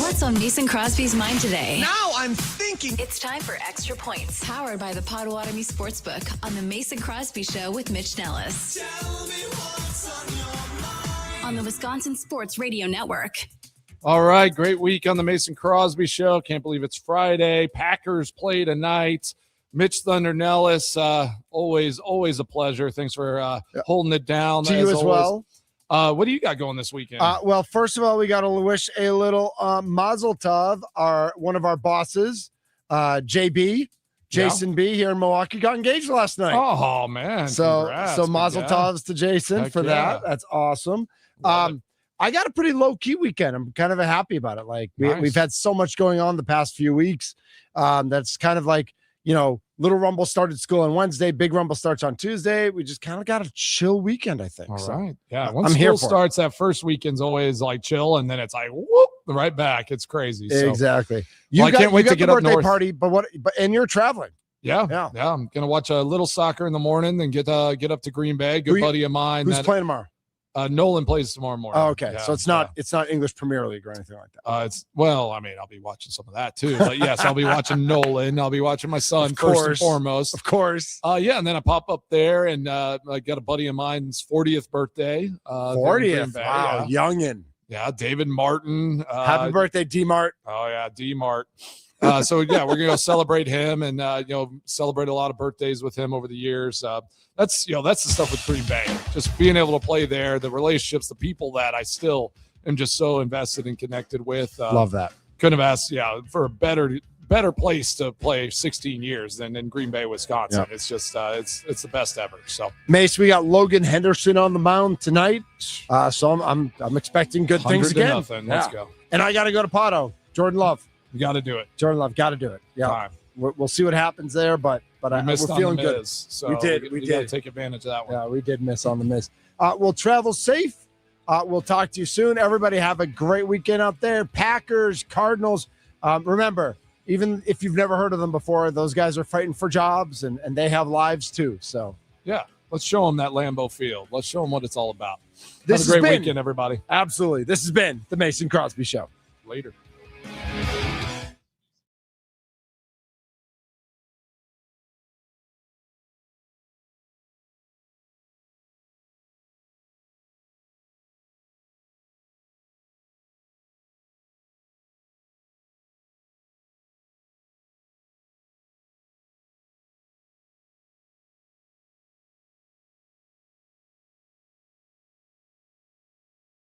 What's on Mason Crosby's mind today? Now I'm thinking. It's time for Extra Points, powered by the Potawatomi Sportsbook on the Mason Crosby Show with Mitch Nellis. On the Wisconsin Sports Radio Network. All right, great week on the Mason Crosby Show. Can't believe it's Friday. Packers play tonight. Mitch Thunder Nellis, always a pleasure. Thanks for holding it down. To you as well. What do you got going this weekend? Well, first of all, we got to wish a little mazel tov. One of our bosses, JB, Jason B here in Milwaukee, got engaged last night. Oh man! Congrats, so mazel tovs to Jason for that. That's awesome. I got a pretty low key weekend. I'm kind of happy about it. Like we've had so much going on the past few weeks. That's kind of like, Little Rumble started school on Wednesday. Big Rumble starts on Tuesday. We just kind of got a chill weekend, I think. All so, right. Yeah. Once I'm here school starts, that first weekend's always like chill, and then it's like whoop, right back. It's crazy. So. Exactly. I can't wait to get up north. Party, and you're traveling. Yeah. I'm gonna watch a little soccer in the morning, then get up to Green Bay. Good buddy of mine. Who's playing tomorrow? Nolan plays tomorrow morning. Oh, okay. Yeah, so it's not English Premier League or anything like that. I'll be watching some of that too. But yes, I'll be watching Nolan. I'll be watching my son first and foremost. Of course. And then I pop up there and I got a buddy of mine's 40th birthday. 40th. Wow, youngin'. Yeah, David Martin. Happy birthday, D Mart. Oh yeah, D Mart. We're gonna go celebrate him and celebrate a lot of birthdays with him over the years. That's the stuff with Green Bay. Just being able to play there, the relationships, the people that I still am just so invested and connected with. Love that. Couldn't have asked, for a better place to play 16 years than in Green Bay, Wisconsin. Yep. It's just it's the best ever. So Mace, we got Logan Henderson on the mound tonight. So I'm expecting good things again. Let's go. And I got to go to Pato. Jordan Love. You got to do it. Jordan Love, got to do it. Yeah. We'll see what happens there, but we're feeling good. So we did. We got to take advantage of that one. Yeah, we did miss on the miss. We'll travel safe. We'll talk to you soon. Everybody have a great weekend out there. Packers, Cardinals. Remember, even if you've never heard of them before, those guys are fighting for jobs and they have lives too. So yeah, let's show them that Lambeau Field. Let's show them what it's all about. Have a great weekend, everybody. Absolutely. This has been the Mason Crosby Show. Later.